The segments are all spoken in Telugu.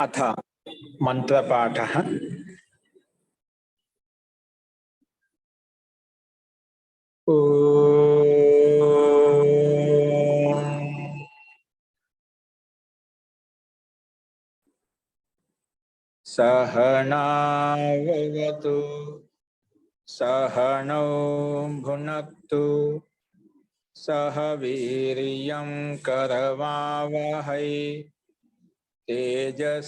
अथ मंत्रपाठः। सहनाववतु सहनौ भुनक्तु सह वीर्यं करवावहै तेजस्विनावधीतमस्तु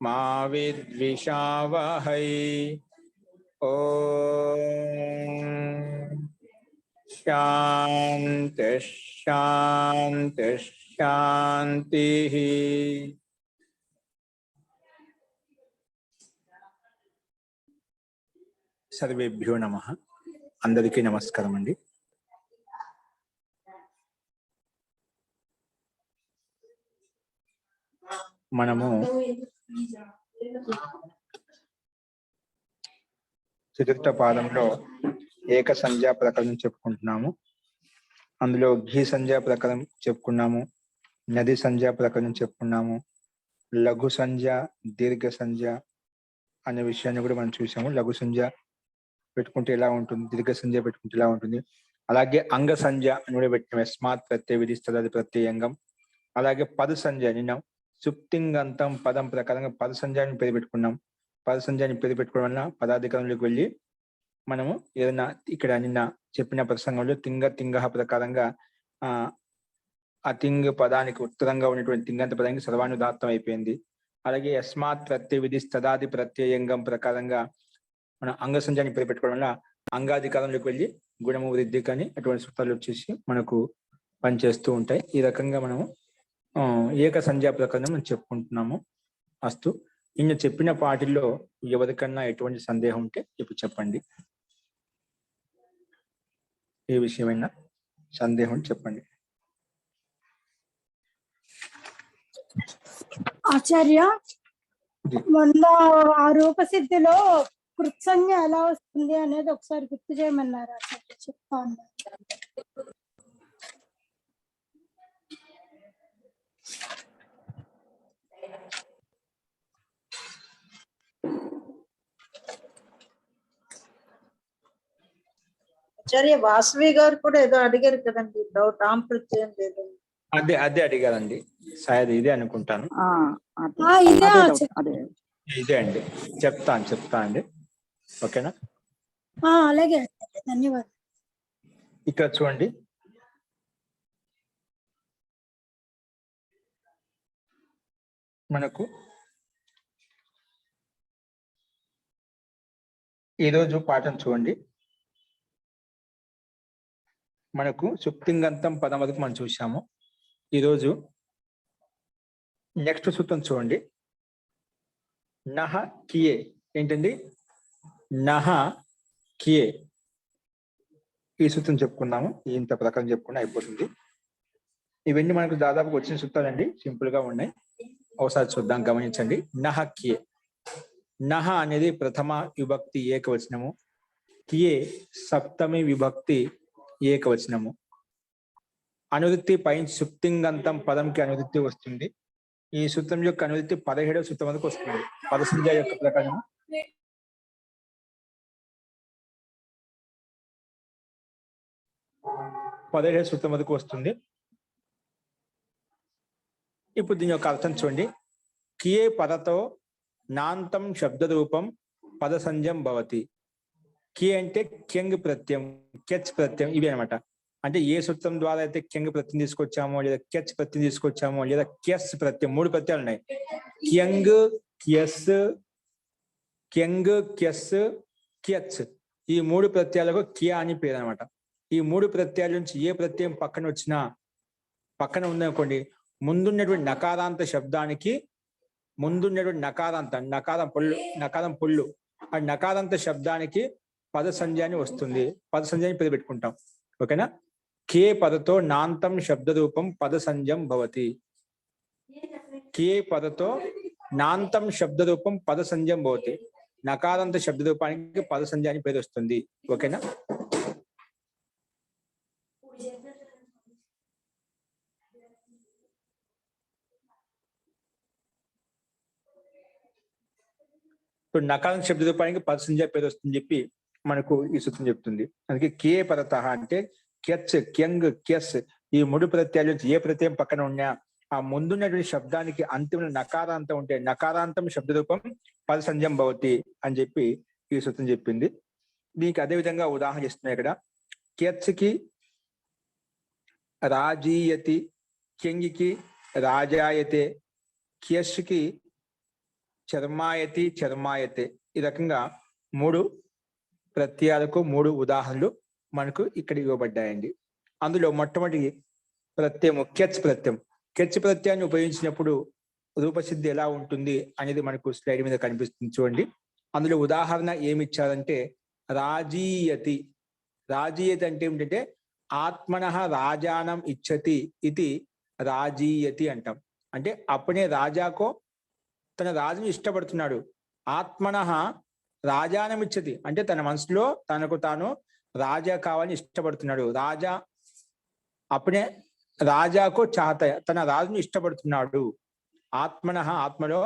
मा विद्विषावहै। ओम शांति शांति शांति। सर्वेभ्यो नमः। अंदरिकी नमस्कारम अंडी। మనము చతుర్థ పాదంలో ఏక సంజ్ఞా ప్రకరణం చెప్పుకుంటున్నాము. అందులో ఘీ సంజ్ఞా ప్రకరణం చెప్పుకున్నాము, నది సంజ్ఞా ప్రకరణం చెప్పుకున్నాము, లఘు సంజ్ఞ, దీర్ఘ సంజ్ఞ అనే విషయాన్ని కూడా మనం చూసాము. లఘు సంజ్ఞ పెట్టుకుంటే ఎలా ఉంటుంది, దీర్ఘ సంజ్ఞ పెట్టుకుంటే ఎలా ఉంటుంది, అలాగే అంగ సంజ్ఞ అని కూడా పెట్టినాం. యస్మాత్ ప్రత్యయ విధిస్తది ప్రత్యయంగం. అలాగే పద సంజ్ఞ నిన్న సుప్తింగంతం పదం ప్రకారంగా పద సంజ్ఞాన్ని పేరు పెట్టుకున్నాం. పద సంజ్ఞాన్ని పేరు పెట్టుకోవడం వల్ల పదాధికారంలోకి వెళ్ళి మనము ఏదైనా ఇక్కడ నిన్న చెప్పిన ప్రసంగంలో తింగ తింగ ప్రకారంగా ఆ తింగ పదానికి ఉత్తరంగా ఉన్నటువంటి తింగంత పదానికి సర్వానుదాత్తం అయిపోయింది. అలాగే యస్మాత్ ప్రత్యయ విధిస్తదాది ప్రత్యయంగం ప్రకారంగా మనం అంగ సంజ్ఞాన్ని పేరు పెట్టుకోవడం వల్ల అంగాధికారంలోకి వెళ్ళి గుణము వృద్ధి కానీ అటువంటి సూత్రాలు వచ్చేసి మనకు పనిచేస్తూ ఉంటాయి. ఈ రకంగా మనము ఏక సంజ్ఞా ప్రకారం మనం చెప్పుకుంటున్నాము. అస్తు నిన్న చెప్పిన పాటిల్లో ఎవరికన్నా ఎటువంటి సందేహం ఉంటే ఇప్పుడు చెప్పండి. ఏ విషయమైనా సందేహం చెప్పండి. ఆచార్య, మొన్న ఆ రూపసిద్ధిలో కృత్సంజ్ఞ ఎలా వస్తుంది అనేది ఒకసారి గుర్తు చేయమన్నారు ఆచార్య, చెప్తా ఉన్నారు. ఆచార్య వాసవి గారు కూడా ఏదో అడిగారు కదండి, డౌట్ ఆమ్ ప్రత్యయం లేదు. అదే అదే అడిగారండి, సాయది ఇదే అనుకుంటాను. ఇదే అండి, చెప్తా అండి. ఓకేనా? అలాగే, ధన్యవాదాలు. ఇక్కడ చూడండి, మనకు ఈరోజు పాఠం చూడండి. మనకు సుప్తింగంతం పదం వరకు మనం చూసాము. ఈరోజు నెక్స్ట్ సూత్రం చూడండి. నహ కియే ఏంటండి? నహ కియే ఈ సూత్రం చెప్పుకున్నాము. ఇంత ప్రకారం చెప్పుకున్నా అయిపోతుంది. ఇవన్నీ మనకు దాదాపుగా వచ్చిన సూత్రాలండి, సింపుల్ గా ఉన్నాయి. ఒకసారి చూద్దాం, గమనించండి. నహ కియే, నహ అనేది ప్రథమ విభక్తి ఏకవచనము, కియే సప్తమి విభక్తి ఏకవచనము. అనువృత్తి పై సుప్తింగంతం పదంకి అనువృత్తి వస్తుంది. ఈ సూత్రం యొక్క అనువృత్తి 17వ సూత్రం వరకు వస్తుంది. పద సంజ్ఞ యొక్క ప్రకారం 17వ సూత్రం వరకు వస్తుంది. ఇప్పుడు దీని యొక్క అర్థం చూడండి. కియే పదతో నాంతం శబ్ద రూపం పద సంజ్ఞం భవతి. కి అంటే కెంగ్ ప్రత్యయం, కెచ్ ప్రత్యయం, ఇవి అనమాట. అంటే ఏ సూత్రం ద్వారా అయితే కెంగ్ ప్రత్యయం తీసుకొచ్చామో, లేదా కెచ్ ప్రత్యయం తీసుకొచ్చామో, లేదా కెస్ ప్రత్యయం, 3 ప్రత్యయాలు ఉన్నాయి. క్యంగ్, క్యస్, కెంగ్, కెస్, కెచ్, ఈ 3 ప్రత్యయాలకు కియా అని పేరు అనమాట. ఈ 3 ప్రత్యయాల నుంచి ఏ ప్రత్యయం పక్కన ఉందనుకోండి, ముందున్నటువంటి నకారాంత శబ్దానికి ముందున్నటువంటి నకారం పొల్లు ఆ నకారాంత శబ్దానికి పద సంజ్ఞాని వస్తుంది. పద సంజ్ఞాని పేరు పెట్టుకుంటాం. ఓకేనా? కే పదతో నాంతం శబ్ద రూపం పద సంజ్ఞం భవతి. కే పదతో నాంతం శబ్ద రూపం పద సంజ్ఞం భవతి. నకారాంత శబ్ద రూపానికి పద సంజ్ఞాని పేరు వస్తుంది. ఓకేనా? సో నకారం శబ్ద రూపానికి పరసంజ్ఞ పేరు వస్తుందని చెప్పి మనకు ఈ సూత్రం చెప్తుంది. అందుకే కే పరత అంటే కెచ్, కెంగ్, కెస్ ఈ 3 ప్రత్యయాలు ఏ ప్రత్యయం పక్కన ఉన్నా ఆ ముందున్నటువంటి శబ్దానికి అంతిమ నకారాంతం ఉంటే నకారాంతం శబ్ద రూపం పరసంజ్ఞం భవతి అని చెప్పి ఈ సూత్రం చెప్పింది. దీనికి అదే విధంగా ఉదాహరణ ఇస్తున్నాయి ఇక్కడ. కెచ్కి రాజీయతి, కెంగికి రాజాయతే, క్యష్కి చర్మాయతి, చర్మాయతే. ఈ రకంగా 3 ప్రత్యయాలకు 3 ఉదాహరణలు మనకు ఇక్కడ ఇవ్వబడ్డాయండి. అందులో మొట్టమొదటి ప్రత్యయం కెచ్ ప్రత్యయం. కెచ్ ప్రత్యయాన్ని ఉపయోగించినప్పుడు రూపసిద్ధి ఎలా ఉంటుంది అనేది మనకు స్లైడ్ మీద కనిపిస్తుంది చూడండి. అందులో ఉదాహరణ ఏమి ఇచ్చారంటే రాజీయతి. రాజీయతి అంటే ఏమిటంటే ఆత్మనః రాజానం ఇచ్చతి ఇది రాజీయతి అంటాం. అంటే అప్పుడే రాజాకో తన రాజుని ఇష్టపడుతున్నాడు. ఆత్మనః రాజానం ఇచ్చతి అంటే తన మనసులో తనకు తాను రాజా కావాలని ఇష్టపడుతున్నాడు. రాజా అప్పుడే రాజాకో చాహత తన రాజుని ఇష్టపడుతున్నాడు. ఆత్మనః ఆత్మలో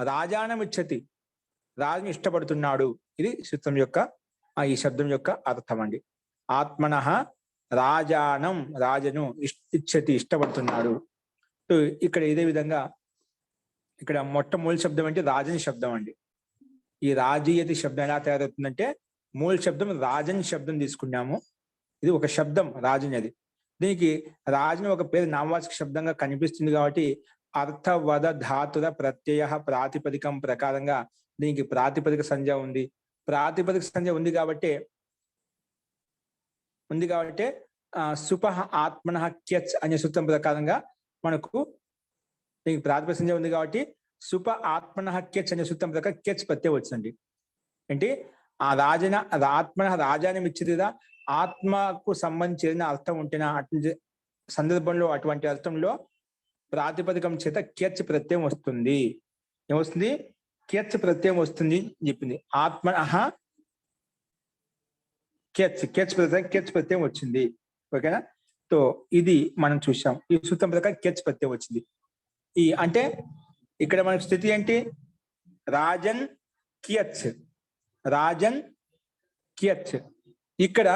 రాజానం ఇచ్చతి రాజుని ఇష్టపడుతున్నాడు. ఇది సూత్రం యొక్క ఈ శబ్దం యొక్క అర్థం అండి. ఆత్మనః రాజానం రాజను ఇచ్చతి ఇష్టపడుతున్నాడు. ఇక్కడ ఇదే విధంగా ఇక్కడ మొట్టమొదటి శబ్దం అంటే రాజన్ శబ్దం అండి. ఈ రాజీయతి శబ్దం ఎలా తయారవుతుందంటే మూల శబ్దం రాజన్ శబ్దం తీసుకున్నాము. ఇది ఒక శబ్దం రాజన్. అది దీనికి రాజుని ఒక పేరు నామవాచక శబ్దంగా కనిపిస్తుంది కాబట్టి అర్థవద ధాతుర ప్రత్యయ ప్రాతిపదికం ప్రకారంగా దీనికి ప్రాతిపదిక సంజ్ఞ ఉంది. ప్రాతిపదిక సంజ్ఞ ఉంది కాబట్టి సుపః ఆత్మనః క్యచ్ అనే సూత్రం ప్రకారంగా మనకు దీనికి ప్రాతిపదిక సంజ్ఞ ఉంది కాబట్టి సుప ఆత్మనః క్యచ్ అనే సూత్రం ప్రకారం క్యచ్ ప్రత్యయం వచ్చిందండి. అంటే ఆ రాజన ఆత్మన రాజానం ఇచ్చేదిగా ఆత్మకు సంబంధించిన అర్థం ఉంటేనా అటువంటి సందర్భంలో అటువంటి అర్థంలో ప్రాతిపదికం చేత క్యచ్ ప్రత్యయం వస్తుంది. ఏమొస్తుంది? క్యచ్ ప్రత్యయం వస్తుంది చెప్పింది. ఆత్మనః క్యచ్ ప్రత్యయం వచ్చింది. ఓకేనా? సో ఇది మనం చూసాం. ఈ సూత్రం ప్రకారం క్యచ్ ప్రత్యయం వచ్చింది. ఈ అంటే ఇక్కడ మనకు స్థితి ఏంటి? రాజన్ క్యచ్, రాజన్ క్యచ్. ఇక్కడ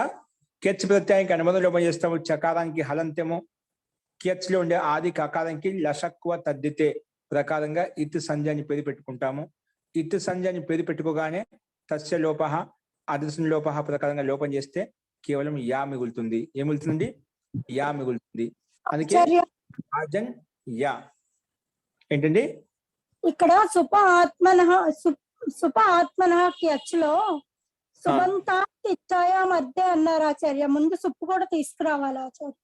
క్యచ్ ప్రత్యయానికి అనుబంధం లోపం చేస్తాము. చకారానికి హలంత్యము, క్యచ్ లో ఉండే ఆది కకారానికి లషక్వ తద్దితే ప్రకారంగా ఇత్ సంజ్ఞాన్ని పేరు పెట్టుకుంటాము. ఇత్ సంజ్ఞాన్ని పేరు పెట్టుకోగానే తస్య లోప అదృశ్య లోప ప్రకారంగా లోపం చేస్తే కేవలం యా మిగులుతుంది. ఏం మిగులుతుంది? యా మిగులుతుంది. అందుకే రాజన్ యా. ఏంటండి ఇక్కడ సుప ఆత్మనః క్యచ్ లో సుబంతా ఇచ్చాయా మధ్య అన్నారు ఆచార్య. ముందు సుప్పు కూడా తీసుకురావాలి ఆచార్య.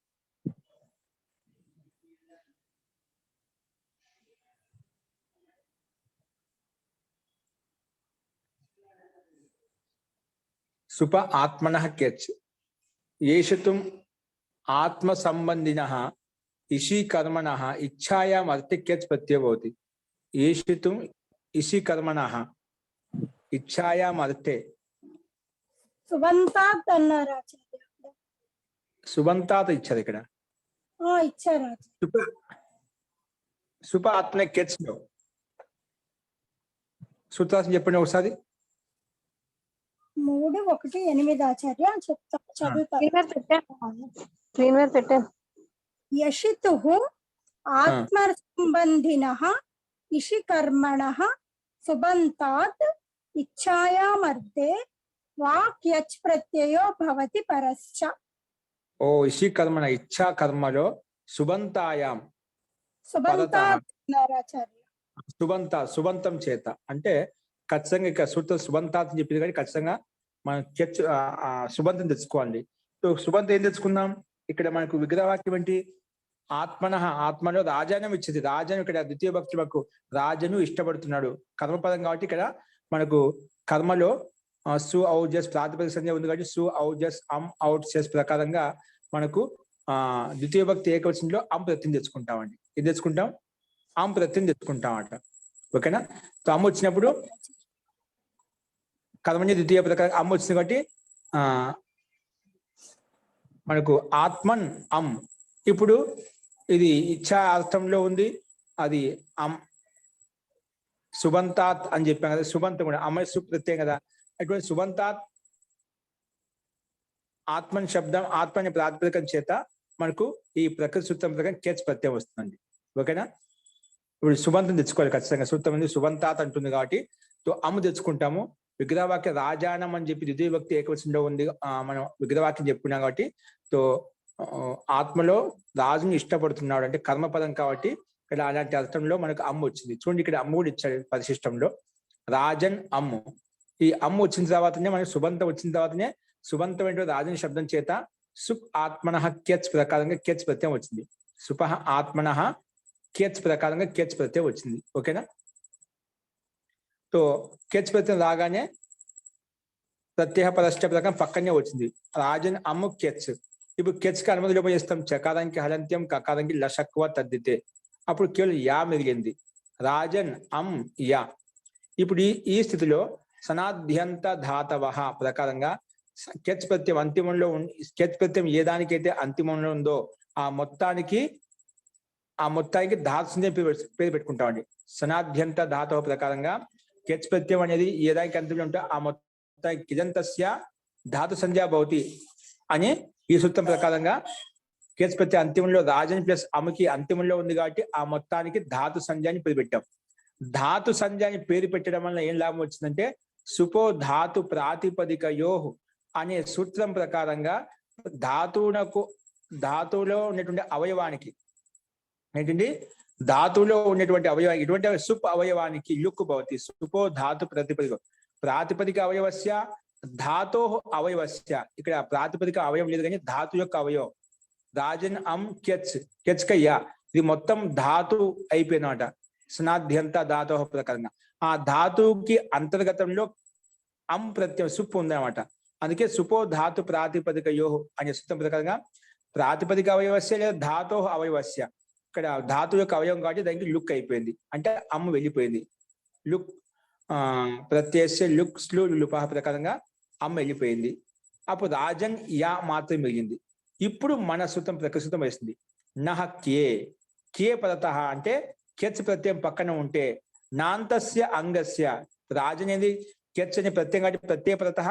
సుప ఆత్మనః క్యచ్ ఏషితుం ఆత్మ సంబంధినః ఇషి కర్మణః ఇచ్ఛాయాం అర్థే క్యచ్ ప్రత్యయ భవతి. ఏషితుం ఇషి కర్మణః ఇచ్ఛాయాం అర్థే సుబంతాత్ అన్నారు ఆచార్య. సుబంతాత్ ఇచ్చారు ఇక్కడ. ఇచ్చారు ఆచార్య. సుప ఆత్మ క్యచ్ లో సూత్రాసం చెప్పండి ఒకసారి. 3:1-8 ఆచార్య చెప్తా, చదువుతాను. యషితుః ఆత్మ సంబంధినః ఇషి కర్మణః సుబంతాత్ ఇచ్ఛాయామర్థే వా క్యచ్ ప్రత్యయో భవతి పరశ్చ. ఓ ఇషి కర్మణ ఇచ్ఛా కర్మలో సుబంతాయాం సుబంతాత్ అన్నారు ఆచార్య. సుబంతం చేత అంటే ఖచ్చితంగా ఇక్కడ సూత్రం సుబంతాత్ అని చెప్పింది కానీ ఖచ్చితంగా మనం సుబంతం తెచ్చుకోవాలి. సో సుబంతం ఏం తెచ్చుకుందాం? ఇక్కడ మనకు విగ్రహవాక్యం ఏంటి? ఆత్మలో రాజానం ఇచ్చింది. రాజను ఇక్కడ ద్వితీయ భక్తి మనకు రాజను ఇష్టపడుతున్నాడు కర్మపదం కాబట్టి ఇక్కడ మనకు కర్మలో సు ఔట్ జస్ ప్రాతిపదిక సంజ్ఞ ఉంది కాబట్టి సు ఔట్ జస్ అవుట్ జస్ ప్రకారంగా మనకు ద్వితీయ భక్తి ఏకవచనంలో ప్రత్యయం తెచ్చుకుంటామండి. ఏం తెచ్చుకుంటాం? ప్రత్యయం తెచ్చుకుంటాం అట. ఓకేనా? సో వచ్చినప్పుడు కర్మని ద్వితీయ ప్రకారం వచ్చింది కాబట్టి మనకు ఆత్మన్ ఇప్పుడు ఇది ఇచ్ఛా అర్థంలో ఉంది. అది సుబంతాత్ అని చెప్పాం కదా, సుబంతం కూడా అమ్మాయి సు ప్రత్యయం కదా. అటువంటి సుబంతాత్ ఆత్మని శబ్దం ఆత్మని ప్రాతిపదికం చేత మనకు ఈ ప్రకృతి సూత్రం ప్రకారం కేచ్ ప్రత్యయం వస్తుందండి. ఓకేనా? ఇప్పుడు సుబంతం తెచ్చుకోవాలి ఖచ్చితంగా. సూత్రం అనేది సుబంతాత్ అంటుంది కాబట్టి అమ్ము తెచ్చుకుంటాము. విగ్రహవాక్య రాజానం అని చెప్పి ద్వితీయ భక్తి ఏకవచనంలో ఉంది. మనం విగ్రహవాక్యం చెప్పుకున్నాం కాబట్టి ఆత్మలో రాజుని ఇష్టపడుతున్నాడు అంటే కర్మపదం కాబట్టి ఇక్కడ అలాంటి అర్థంలో మనకు అమ్ము వచ్చింది. చూడండి ఇక్కడ అమ్ము కూడా ఇచ్చాడు పరిశిష్టంలో, రాజన్ అమ్ము. ఈ అమ్ము వచ్చిన తర్వాతనే మనకి సుబంతం వచ్చిన తర్వాతనే సుబంతం ఏంటో రాజన్ శబ్దం చేత సుప్ ఆత్మనః క్యచ్ ప్రకారంగా క్యచ్ ప్రత్యయం వచ్చింది. సుపహ ఆత్మనః క్యచ్ ప్రకారంగా క్యచ్ ప్రత్యయం వచ్చింది. ఓకేనా? తో క్యచ్ ప్రత్యయం రాగానే ప్రత్యయ పరస్య ప్రకారం పక్కనే వచ్చింది రాజన్ అమ్ము క్యచ్. ఇప్పుడు కెచ్కి అనుమతి లోపం చేస్తాం. చకారానికి హలంత్యం, కకారానికి లషక్వ తద్దితే, అప్పుడు కేవలం యా మిగిలింది. రాజన్ అమ్ యా. ఇప్పుడు ఈ స్థితిలో సనాద్యంత ధాతవ ప్రకారంగా కెచ్ ప్రత్యయం అంతిమంలో కెచ్ ప్రత్యయం ఏ దానికైతే అంతిమంలో ఉందో ఆ మొత్తానికి ధాతు సంజ్ఞ పేరు పెట్టుకుంటామండి. సనాద్యంత ధాతవ ప్రకారంగా కెచ్ ప్రత్యయం అనేది ఏ దానికి అంతిమంలో ఉంటే ఆ మొత్తానికి కిదంతస్య ధాతు సంజ్ఞా భవతి అని ఈ సూత్రం ప్రకారంగా కేస్ ప్రతి అంతిమంలో రాజన్ ప్లస్ అమ్మకి అంతిమంలో ఉంది కాబట్టి ఆ మొత్తానికి ధాతు సంజ్ఞాని పేరు పెట్టాం. ధాతు సంజ్ఞాని పేరు పెట్టడం వల్ల ఏం లాభం వచ్చిందంటే సుపో ధాతు ప్రాతిపదికయో అనే సూత్రం ప్రకారంగా ధాతువులో ఉన్నటువంటి అవయవానికి ఏంటండి, ధాతువులో ఉన్నటువంటి అవయవం ఇటువంటి సుప్ అవయవానికి లుక్ భవతి. సుపో ధాతు ప్రాతిపదిక అవయవస్య ధాతో అవయవస్య. ఇక్కడ ప్రాతిపదిక అవయవం లేదు కానీ ధాతు యొక్క అవయవం. రాజన్ అమ్ కెచ్ కయ్యా, ఇది మొత్తం ధాతు అయిపోయినమాట. స్నాద్యంత ధాతో ప్రకారంగా ఆ ధాతువుకి అంతర్గతంలో అమ్ ప్రత్యయం సుప్పు ఉందన్నమాట. అందుకే సుపో ధాతు ప్రాతిపదికయో అనే సూత్రం ప్రకారంగా ప్రాతిపదిక అవయవస్య లేదా ధాతో అవయవస్య. ఇక్కడ ధాతు యొక్క అవయవం కాబట్టి దానికి లుక్ అయిపోయింది, అంటే అమ్ము వెళ్ళిపోయింది. లుక్ ప్రత్యస్య లుక్ స్లు లుపహ ప్రకారంగా అమ్మ వెళ్ళిపోయింది. అప్పుడు రాజన్ యా మాత్రం మిగిలింది. ఇప్పుడు మన సూత్రం ప్రకృతి సూత్రం వేస్తుంది. నహ కే పదత అంటే కెచ్ ప్రత్యయం పక్కన ఉంటే నాంతస్య అంగస్య రాజన్ అనేది కెచ్ అనే ప్రత్యయం కాబట్టి ప్రత్యయ పదత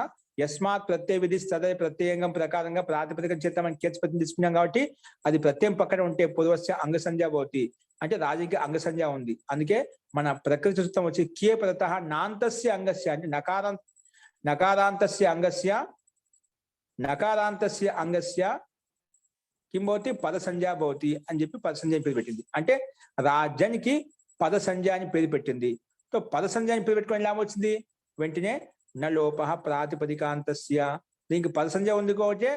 యస్మాత్ ప్రత్యయ విధి సదయ ప్రత్యయంగం ప్రకారంగా ప్రాతిపదికం చేత మనం కెచ్ ప్రత్యయం తీసుకున్నాం కాబట్టి అది ప్రత్యయం పక్కన ఉంటే పూర్వస్య అంగ సంజ్ఞ భవతి, అంటే రాజుకి అంగ సంజ్ఞ ఉంది. అందుకే మన ప్రకృతి సూత్రం వచ్చి కే పదత నాంతస్య అంగస్య అంటే నకారాంతస్య అంగస్య కిం భవతి పద సంజ్ఞ భవతి అని చెప్పి పద సంజ్ఞ పేరు పెట్టింది. అంటే రాజన్కి పద సంజ్ఞ అని పేరు పెట్టింది. సో పద సంజ్ఞ అని పేరు పెట్టుకొని ఎలా వచ్చింది, వెంటనే నలోపహ ప్రాతిపదికాంతస్య. దీనికి పద సంజ్ఞ ఉంది కాబట్టి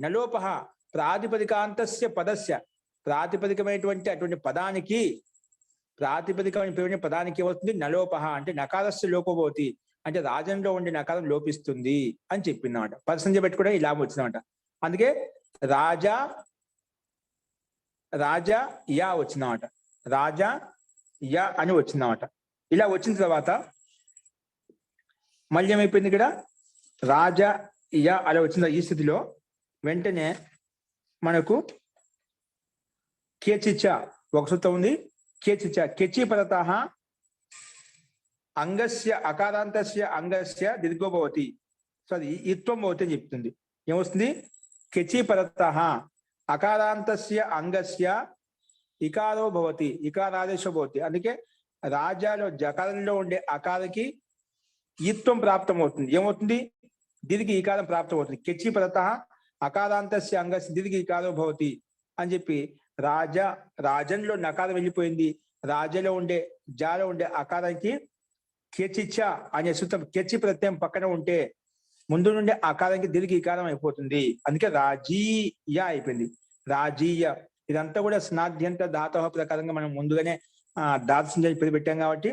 నలోపహ ప్రాతిపదికాంతస్య పదస్య, ప్రాతిపదికమైనటువంటి అటువంటి పదానికి ప్రాతిపదికమైన పదానికి ఏమవుతుంది నలోపహ అంటే నకారస్య లోపభవతి, అంటే రాజంలో ఉండే నకారం లోపిస్తుంది అని చెప్పిందన్నమాట. పద సంజ్ఞ పెట్టుకోవడం ఇలా వచ్చిందన్నమాట. అందుకే రాజా యా వచ్చిందన్నమాట. రాజా యా అని వచ్చిందన్నమాట. ఇలా వచ్చిన తర్వాత మళ్ళీ ఏమైపోయింది, ఇక్కడ రాజా యా అలా వచ్చింది. ఈ స్థితిలో వెంటనే మనకు కేచిచ ఒక సూత్రం ఉంది. కేచిచ కెచి పదత అంగస్య అకారాంతస్య అంగస్య దీర్ఘో భవతి. సో అది ఇత్వం భవతి అని చెప్తుంది. ఏమొస్తుంది, కెచి పదత అకారాంతస్య అంగస్య ఇకారో భవతి, ఇకారాదేశో భవతి. అందుకే రాజాలో జకారంలో ఉండే అకారకి ఈత్వం ప్రాప్తం అవుతుంది. ఏమవుతుంది, దీనికి ఈకారం ప్రాప్తం అవుతుంది. కెచి పదత అకారాంతస్య అంగస్య దీనికి ఈకారో భవతి అని చెప్పి రాజన్లో నకారం వెళ్ళిపోయింది. రాజలో ఉండే జాలో ఉండే అకారానికి కెచిచ అనే సూత్రం కెచి ప్రత్యయం పక్కన ఉంటే ముందు నుండి అకారానికి దీనికి ఈకారం అయిపోతుంది. అందుకే రాజీయ అయిపోయింది. రాజీయ ఇదంతా కూడా స్నాద్యంత ధాతవ ప్రకారంగా మనం ముందుగానే ధాతు సంజ్ఞ పేరు పెట్టాం కాబట్టి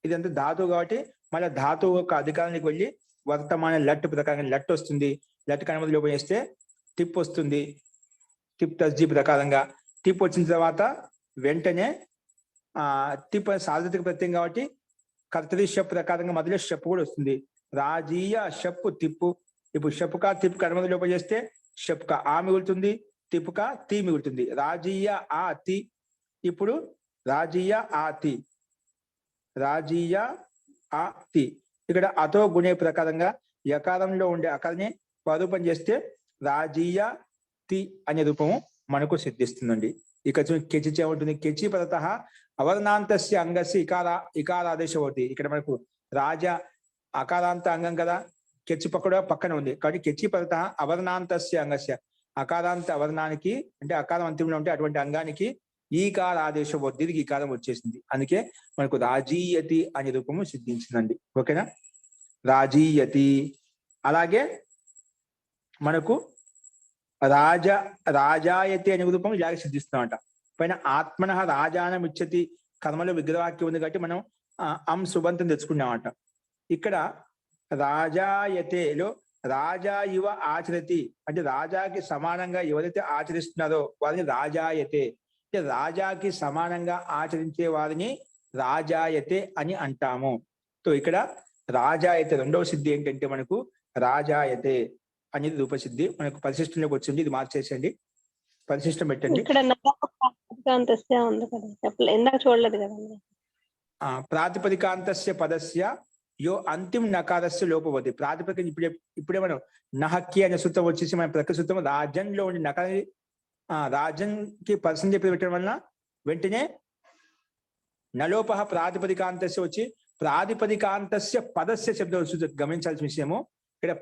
ఇదంతా ధాతువు కాబట్టి మళ్ళీ ధాతువు యొక్క అధికారానికి వెళ్ళి వర్తమాన లట్ ప్రకారంగా లట్ వస్తుంది. లట్ కనుమతి లోపం చేస్తే టిప్ వస్తుంది. టిప్ తస్జీ ప్రకారంగా టిప్ వచ్చిన తర్వాత వెంటనే టిప్ సార్వత్రిక ప్రత్యయం కాబట్టి కర్తరి షప్ ప్రకారంగా మొదలు షప్ కూడా వస్తుంది. రాజీయ షప్ తిప్పు. ఇప్పుడు షప్కా తిప్ కనుమతి లోపం చేస్తే షప్కా ఆ మిగులుతుంది, తిప్పుకా తి మిగులుతుంది. రాజీయ ఆ తి. ఇప్పుడు రాజీయ ఆ తి రాజీయ ఆ తి. ఇక్కడ అతో గుణే ప్రకారంగా యకారంలో ఉండే అకారాన్ని పరూపం చేస్తే రాజీయ తి అనే రూపము మనకు సిద్ధిస్తుందండి. ఇక కెచి ఏముంటుంది, కెచి పరత అవర్ణాంతస్య అంగస్య ఇకారాదేశ అవుతుంది. ఇక్కడ మనకు రాజ అకారాంత అంగం కదా, కెచి పక్కన ఉంది కాబట్టి కెచి పరత అవర్ణాంతస్య అంగస్య, అకారాంత అవర్ణానికి అంటే అకారం అంతిమంలో ఉంటే అటువంటి అంగానికి ఈకార ఆదేశం దీనికి ఈకారం వచ్చేసింది. అందుకే మనకు రాజీయతి అనే రూపము సిద్ధించిందండి. ఓకేనా, రాజీయతి. అలాగే మనకు రాజాయతి అనే రూపం ఇలాగే సిద్ధిస్తున్నామంట. పైన ఆత్మన రాజానం ఇచ్చతి కర్మలో విగ్రహవాక్యం ఉంది కాబట్టి మనం సుబంతం తెచ్చుకున్నామంట. ఇక్కడ రాజాయతేలో రాజా ఇవ ఆచరతి అంటే రాజాకి సమానంగా ఎవరైతే ఆచరిస్తున్నారో వారిని రాజాయతే, అంటే రాజాకి సమానంగా ఆచరించే వారిని రాజాయతే అని అంటాము. సో ఇక్కడ రాజాయతే రెండవ సిద్ధి ఏంటంటే మనకు రాజాయతే అనేది రూపసిద్ధి. మనకు పరిశిష్టంలోకి వచ్చింది, ఇది మార్చేసండి, పరిశిష్టం పెట్టండి. ప్రాతిపదికాంతస్య పదస్య యో అంతిమ నకారస్య లోపవతి. ప్రాతిపదిక ఇప్పుడే మనం నహక్కి అనే సూత్రం వచ్చేసి మన ప్రక్క సూత్రం రాజన్ లో ఉండి నకార రాజన్ కి పర్సన్ చెప్పి పెట్టడం వలన వెంటనే నలోపహ ప్రాతిపదికాంతస్య వచ్చి ప్రాతిపదికాంతస్య పదస్య శబ్దం వస్తుంది. గమనించాల్సిన విషయము ఇక్కడ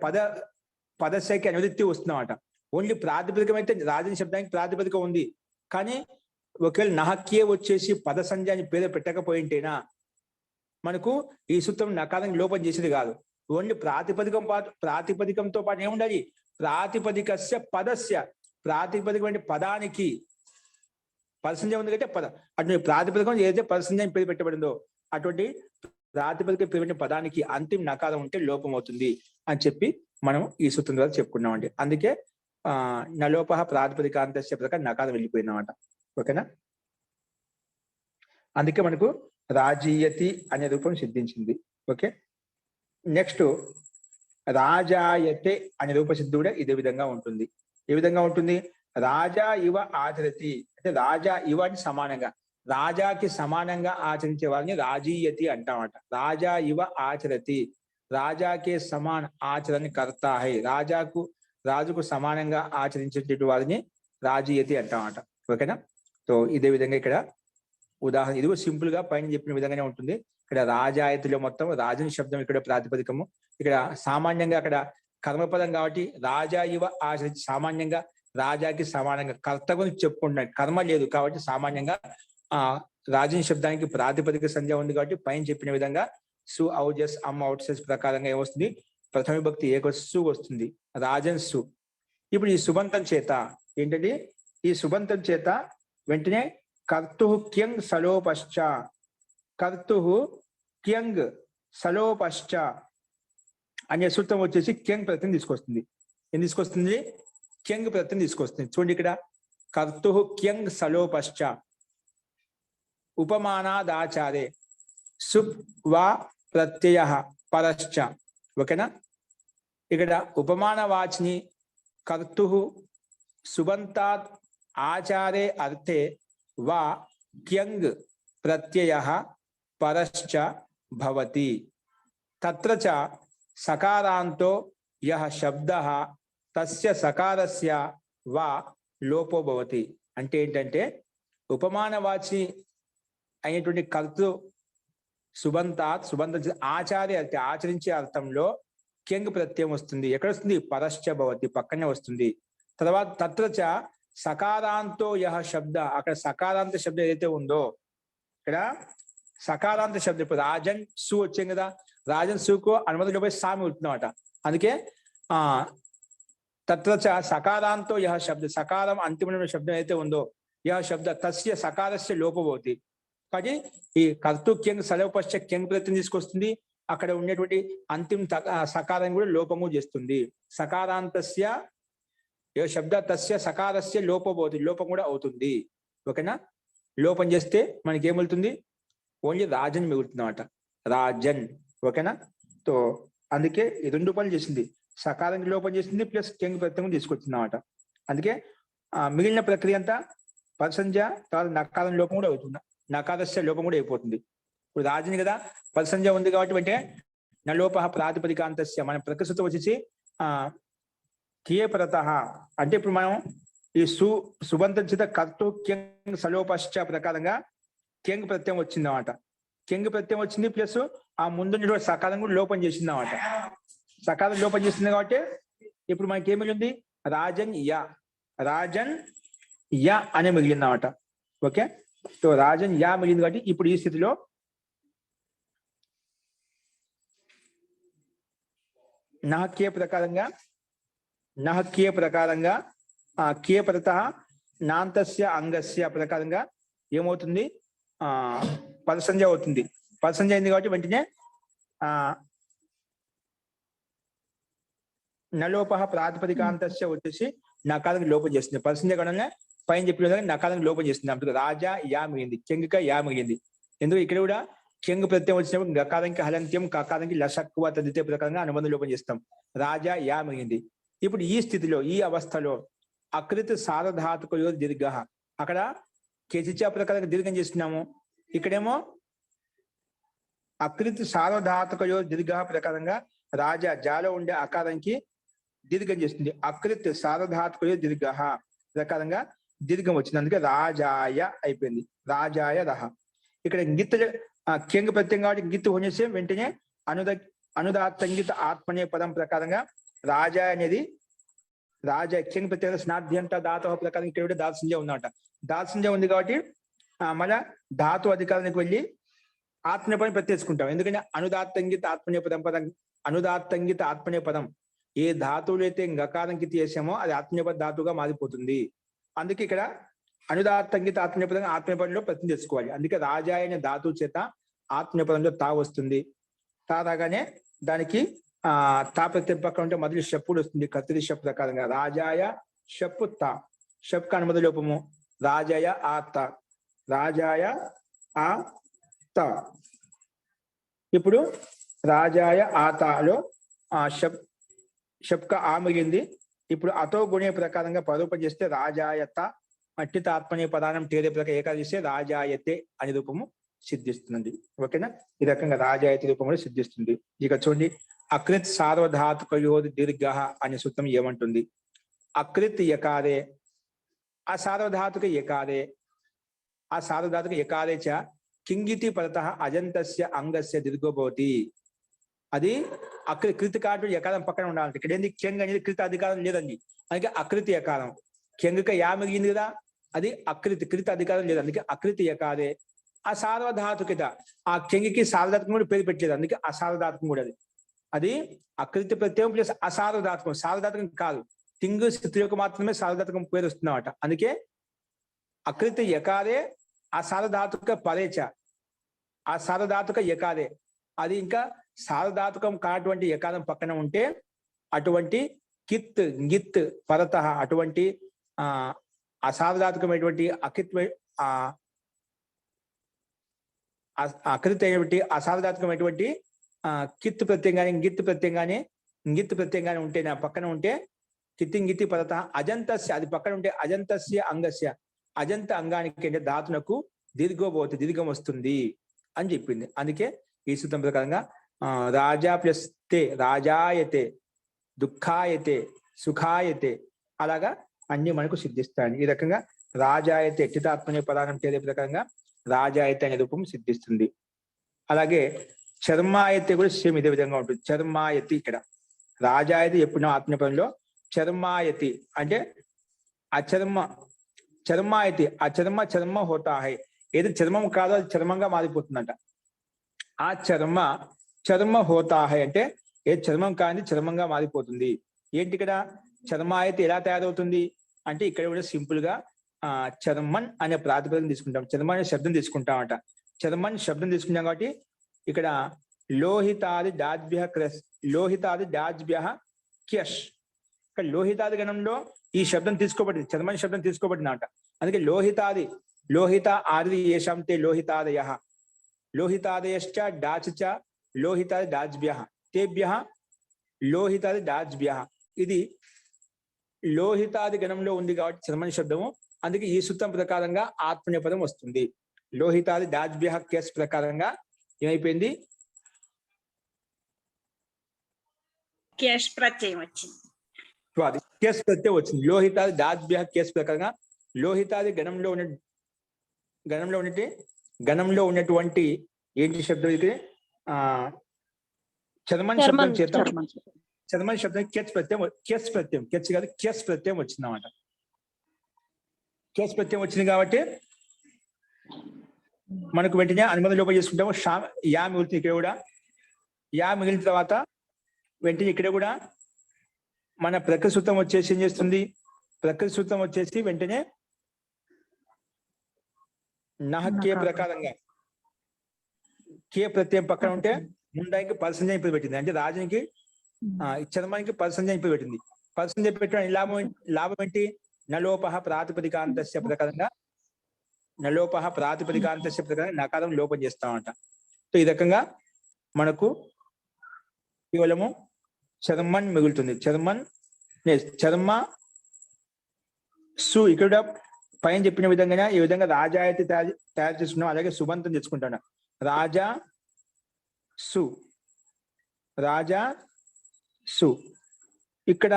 పదస్యకి అనువృత్తి వస్తుందన్నమాట. ఓన్లీ ప్రాతిపదికం అయితే రాజన్ శబ్దానికి ప్రాతిపదిక ఉంది, కానీ ఒకవేళ నహక్కే వచ్చేసి పద సంజ్ఞ అని పేరు పెట్టకపోయింటేనా మనకు ఈ సూత్రం నకారం లోపం చేసేది కాదు. ఓన్లీ ప్రాతిపదికంతో పాటు ఏముండాలి, ప్రాతిపదికస్య పదస్య, ప్రాతిపదికం అంటే పదానికి పదసంజ్ఞ ఉంది కంటే పద అటువంటి ప్రాతిపదికం ఏదైతే పదసంజ్ఞ పేరు పెట్టబడిందో అటువంటి ప్రాతిపదిక పేరు పదానికి అంతిమ నకారం ఉంటే లోపం అవుతుంది అని చెప్పి మనం ఈ సూత్రం ద్వారా చెప్పుకున్నామండి. అందుకే నలోపహ ప్రాతిపదికాంతస్య ప్రకారం నకారం వెళ్ళిపోయిందన్నమాట. ఓకేనా, అందుకే మనకు రాజీయతి అనే రూపం సిద్ధించింది. ఓకే, నెక్స్ట్ రాజాయతే అనే రూప సిద్ధి కూడా ఇదే విధంగా ఉంటుంది. ఏ విధంగా ఉంటుంది, రాజా ఇవ ఆచరతి అంటే రాజా ఇవ అని సమానంగా, రాజాకి సమానంగా ఆచరించే వారిని రాజీయతి అంటామట. రాజా ఇవ ఆచరతి, రాజాకే సమాన ఆచరణ కర్తా హై, రాజుకు సమానంగా ఆచరించేటువంటి వారిని రాజీయతి అంటామట. ఓకేనా, సో ఇదే విధంగా ఇక్కడ ఉదాహరణ ఇది సింపుల్ గా పైన చెప్పిన విధంగానే ఉంటుంది. ఇక్కడ రాజాయతిలో మొత్తం రాజుని శబ్దం ఇక్కడ ప్రాతిపదికము, ఇక్కడ సామాన్యంగా అక్కడ కర్మపదం కాబట్టి రాజా ఇవ ఆచరించి సామాన్యంగా రాజాకి సమానంగా కర్త గురించి చెప్పుకుంటున్నాడు, కర్మ లేదు కాబట్టి సామాన్యంగా రాజుని శబ్దానికి ప్రాతిపదిక సంజ్ఞ ఉంది కాబట్టి పైన చెప్పిన విధంగా సు ఔజస్ అమ్ అవుట్సెస్ ప్రకారంగా ఏమొస్తుంది, ప్రథమ విభక్తి ఏకస్సు వస్తుంది, రాజన్ సు. ఇప్పుడు ఈ సుబంతం చేత ఏంటంటే ఈ సుబంతం చేత వెంటనే కర్తు క్యంగ్ సలోపశ్చ, కర్తు క్యంగ్ సలోపశ్చ అనే సూత్రం వచ్చేసి క్యంగ్ ప్రత్యయం తీసుకొస్తుంది. ఏం తీసుకొస్తుంది, క్యంగ్ ప్రత్యయం తీసుకొస్తుంది. చూడండి ఇక్కడ కర్తు క్యంగ్ సలోపశ్చ ఉపమానాదాచారే సుప్ వా ప్రత్యయ పరశ్చ. ఓకేనా, ఇక్కడ ఉపమాన వాచిని కర్తు సుబంతాత్ ఆచారే అర్థే వా క్యంగ్ ప్రత్యయ పరశ్చ భవతి. తత్ర చ సకారాంతో యః శబ్దః తస్య సకారస్య వా లోపో భవతి. అంటే ఏంటంటే ఉపమానవాచి అయినటువంటి కర్తృ సుబంతాత్ ఆచార్య అంటే ఆచరించే అర్థంలో క్యంగ్ ప్రత్యయం వస్తుంది. ఎక్కడ వస్తుంది, పరశ్చ భవతి పక్కనే వస్తుంది. తర్వాత తత్ర చ సకారాంతో యః శబ్ద, అక్కడ సకారాంత శబ్దం ఏదైతే ఉందో ఇక్కడ సకారాంత శబ్దం, ఇప్పుడు రాజన్ సు వచ్చాం కదా, రాజన్ సుకు అనుమతిలో పోయి సామి ఉంటున్నమాట. అందుకే తత్ర చ సకారాంతో యః శబ్ద, సకారం అంతిమమైన శబ్దం ఏదైతే ఉందో యః శబ్ద తస్య సకారస్య లోపభవతి. కానీ ఈ కర్తృ క్యంగ్ సలోపశ్చ క్యంగ్ ప్రత్యయం తీసుకొస్తుంది, అక్కడ ఉండేటువంటి అంతిమ సకారం కూడా లోపము చేస్తుంది. సకారాంతస్య శబ్ద తస్య సకారస్య లోపభవతి, లోపం కూడా అవుతుంది. ఓకేనా, లోపం చేస్తే మనకి ఏమవుతుంది, ఓన్లీ రాజన్ మిగులుతుంది అన్నమాట, రాజన్. ఓకేనా, సో అందుకే ఈ రెండు పనులు చేసింది, సకారానికి లోపం చేసింది ప్లస్ క్యంగ్ ప్రత్యయం తీసుకొచ్చింది అన్నమాట. అందుకే మిగిలిన ప్రక్రియ అంతా పరసంజ తర్వాత నకారం లోపం కూడా అవుతుంది, నకారస్య లోపం కూడా అయిపోతుంది. ఇప్పుడు రాజని కదా పదసంజ్ఞ ఉంది కాబట్టి అంటే నలోప ప్రాతిపదికాంతస్య మన ప్రకృతితో వచ్చేసి కియపరత అంటే ఇప్పుడు మనం ఈ సుబంధిత కర్తు క్యంగ్ సలోపశ్చ ప్రకారంగా క్యంగ్ ప్రత్యయం వచ్చింది అన్నమాట. క్యంగ్ ప్రత్యయం వచ్చింది ప్లస్ ఆ ముందు సకాలం కూడా లోపం చేసింది అన్నమాట. సకాలం లోపం చేసింది కాబట్టి ఇప్పుడు మనకి ఏం మిగిలింది రాజన్ యా అనే మిగిలింది అన్నమాట. ఓకే, సో రాజన్ యా మిగిలింది కాబట్టి ఇప్పుడు ఈ స్థితిలో నహక్య ప్రకారంగా కియపరత నాంతస్య అంగస్య ప్రకారంగా ఏమవుతుంది పదసంజ్ఞ అవుతుంది. పదసంజ్ఞ అయింది కాబట్టి వెంటనే నలోప ప్రాతిపదికాంతస్య వచ్చేసి నకారానికి లోపం చేస్తుంది. పదసంజ్ఞ గణంగా పైన చెప్పిన విధంగా నకారానికి లోపం చేస్తుంది. అప్పుడు రాజా యా మిగిలింది, కెంగిక యా మిగిలింది. ఎందుకు ఇక్కడ కూడా కెంగ్ ప్రత్యయం వచ్చినప్పుడు గకారానికి హలంత్యం కకారానికి లసక్కువ తదితే ప్రకారంగా అనుబంధం లోపం చేస్తాం. రాజా యా మిగిలింది. ఇప్పుడు ఈ స్థితిలో ఈ అవస్థలో అకృత సారధాతుకయో దీర్ఘ అక్కడ కెచిచ ప్రకారంగా దీర్ఘం చేస్తున్నాము. ఇక్కడేమో అకృత సారధాతుకయో దీర్ఘ ప్రకారంగా రాజా జాలో ఉండే ఆకారానికి దీర్ఘం చేస్తుంది. అకృత సారధాతుకయో దీర్ఘ ప్రకారంగా దీర్ఘం వచ్చింది. అందుకే రాజాయ అయిపోయింది. రాజాయ రహ. ఇక్కడ గిత్ కెంగ్ ప్రత్యయం కాబట్టి గిత్ హోనేసే వెంటనే అనుదాత్తంగిత ఆత్మనే పదం ప్రకారంగా రాజా అనేది రాజా కెంగ్ ప్రత్యేక స్నాధ్యంత ధాతు ప్రకారం ఇక్కడ దాత్సంజ ఉందన్నమాట. దాత్సంజ ఉంది కాబట్టి మళ్ళా ధాతు అధికారానికి వెళ్ళి ఆత్మనేపదం ప్రత్యేసుకుంటాం. ఎందుకంటే అనుదాత్తంగిత ఆత్మనే పదం ఏ ధాతువులు అయితే గకారంకి తీసామో అది ఆత్మనేపద ధాతువుగా మారిపోతుంది. అందుకే ఇక్కడ అనుదాత్తంగిత ఆత్మనేపదంలో ప్రతి తెచ్చుకోవాలి. అందుకే రాజాయ అనే ధాతువు చేత ఆత్మనేపదంలో తా వస్తుంది. తా రాగానే దానికి తా ప్రత్యయం పక్కన ఉంటే మొదటి షప్పుడు వస్తుంది. కత్తిరి షప్ ప్రకారంగా రాజాయ షప్పు తా. షప్ కాని మొదటి లోపము రాజాయ ఆ తా. రాజాయ ఆ తా. ఇప్పుడు రాజాయ ఆతాలో షప్క ఆ మిగిలింది. ఇప్పుడు అతో గుణే ప్రకారంగా పరూపం చేస్తే రాజాయత మట్టిత ఆత్మనే పదానం తేరే ప్రకారం ఏకాదిస్తే రాజాయతే అనే రూపము సిద్ధిస్తుంది. ఓకేనా, ఈ రకంగా రాజాయతి రూపంలో సిద్ధిస్తుంది. ఇక చూడండి, అకృత్ సార్వధాతుకయో దీర్ఘ అనే సూత్రం ఏమంటుంది? అకృత్ యకారే అసార్వధాతుక యకారే చ కింగితి పరత అజంతస్య అంగస్య దీర్ఘో భవతి. అది కృతి కాటు యకారం పక్కన ఉండాలంటే ఇక్కడ ఏంది కెంగ్ అనేది కృత అధికారం లేదండి. అందుకే అకృతి యకారం. కెంగక యా మిగిలింది కదా, అది కృత అధికారం లేదు. అందుకే అకృతి యకారే. అసార్వధాతుకత ఆ కెంగికి సార్వధాతుకం కూడా పేరు పెట్టలేదు. అందుకే అసార్వధాతుకం కూడా అది అకృతి ప్రత్యయం ప్లస్ అసార్వధాతుకం. సార్వధాతుకం కాదు, తింగు స్థితిలోకి మాత్రమే సార్వధాతుకం పేరు వస్తుందన్నమాట. అందుకే అకృతి యకారే అసార్వధాతుక పరేచ ఆ సార్వధాతుక యకారే. అది ఇంకా సార్వధాతుకం కానటువంటి యకారం పక్కన ఉంటే అటువంటి కిత్ గిత్ పరత అటువంటి అసార్వధాతుకమైనటువంటి అకృతి అయినటువంటి అసార్వధాతుకమైనటువంటి కిత్ ప్రత్యయం కానీ గిత్ ప్రత్యయం కానీ ఉంటే నా పక్కన ఉంటే కిత్తింగితి పరత అజంతస్య అది పక్కన ఉంటే అజంతస్య అంగస్య అజంత అంగానికి అంటే ధాతునకు దీర్ఘం వస్తుంది అని చెప్పింది. అందుకే ఈ సూత్రం ప్రకారంగా రాజా ప్లస్ తే రాజాయతే, దుఃఖాయతే, సుఖాయతే అలాగా అన్ని మనకు సిద్ధిస్తాయి. ఈ రకంగా రాజాయతే చితాత్మనే పదానం తేదే ప్రకారంగా రాజాయతే అనే రూపం సిద్ధిస్తుంది. అలాగే చర్మాయతే కూడా సేమ్ ఇదే విధంగా ఉంటుంది. చర్మాయతి ఇక్కడ రాజాయతి ఎప్పుడో ఆత్మపదంలో చర్మాయతి అంటే చర్మాయతి చర్మ హోతా హై. ఏది చర్మం కాదో అది చర్మంగా మారిపోతుందంట. ఆ చర్మ హోతా హై అంటే ఏది చర్మం కాని చర్మంగా మారిపోతుంది. ఏంటి ఇక్కడ చర్మాయతి ఎలా తయారవుతుంది అంటే ఇక్కడ కూడా సింపుల్ గా చర్మన్ అనే ప్రాతిపదికను తీసుకుంటాం. చర్మ అనే శబ్దం తీసుకుంటామట. చర్మన్ శబ్దం తీసుకుంటాం కాబట్టి ఇక్కడ లోహితాది డాజ్భ్య క్యష్. ఇక్కడ లోహితాది గణంలో ఈ శబ్దం తీసుకోబడింది, చర్మన్ శబ్దం తీసుకోబడినట. అందుకే లోహిత ఆది ఏషాం తే లోహితాదయ లోహితాదయశ్చ డాచ లోహితాది డాజ్భ్య తేభ్య లోహితాది డాజ్భ్య. ఇది లోహితాది గణంలో ఉంది కాబట్టి చర్మన్ శబ్దము. అందుకే ఈ సూత్రం ప్రకారంగా ఆత్మనేపదం వస్తుంది. లోహితాది డాజ్భ్య కేస్ ప్రకారంగా ఏమైపోయింది? కేష్ ప్రత్యయం వచ్చింది. అది కేస్ ప్రత్యయం వచ్చింది. లోహితాది దాద్భ్య కేసు ప్రకారంగా లోహితాది గణంలో ఉన్నటువంటి ఏంటి శబ్దం ఇది? చర్మన్ శబ్దం చేత చర్మన్ శబ్దం కేస్ ప్రత్యయం వచ్చింది అన్నమాట. కేస్ ప్రత్యయం వచ్చింది కాబట్టి మనకు వెంటనే అనుమతి లోపం చేసుకుంటాము. యా మిగులుతుంది ఇక్కడ కూడా. యా మిగిలిన తర్వాత వెంటనే ఇక్కడ కూడా మన ప్రకృతి సూత్రం వచ్చేసి ఏం చేస్తుంది? ప్రకృతి సూత్రం వచ్చేసి వెంటనే కే ప్రకారంగా కే ప్రత్యయం పక్కన ఉంటే ముండానికి పర్సంజ ఇప్పుడు పెట్టింది. అంటే రాజునికి చర్మానికి పర్సంజ ఇప్పుడు పెట్టింది. పర్సంజ పెట్టడం లాభం ఏంటి? నలోపహ ప్రాతిపదికాంతస్య ప్రకారంగా నకారం లోపం చేస్తామంట. సో ఈ రకంగా మనకు కేవలము చర్మన్ మిగులుతుంది. చర్మ సు ఇక్కడ పైన చెప్పిన విధంగా ఈ విధంగా రాజా అయితే తయారు చేసుకున్నాం. అలాగే సుబంతం తెచ్చుకుంటాను. రాజా సు ఇక్కడ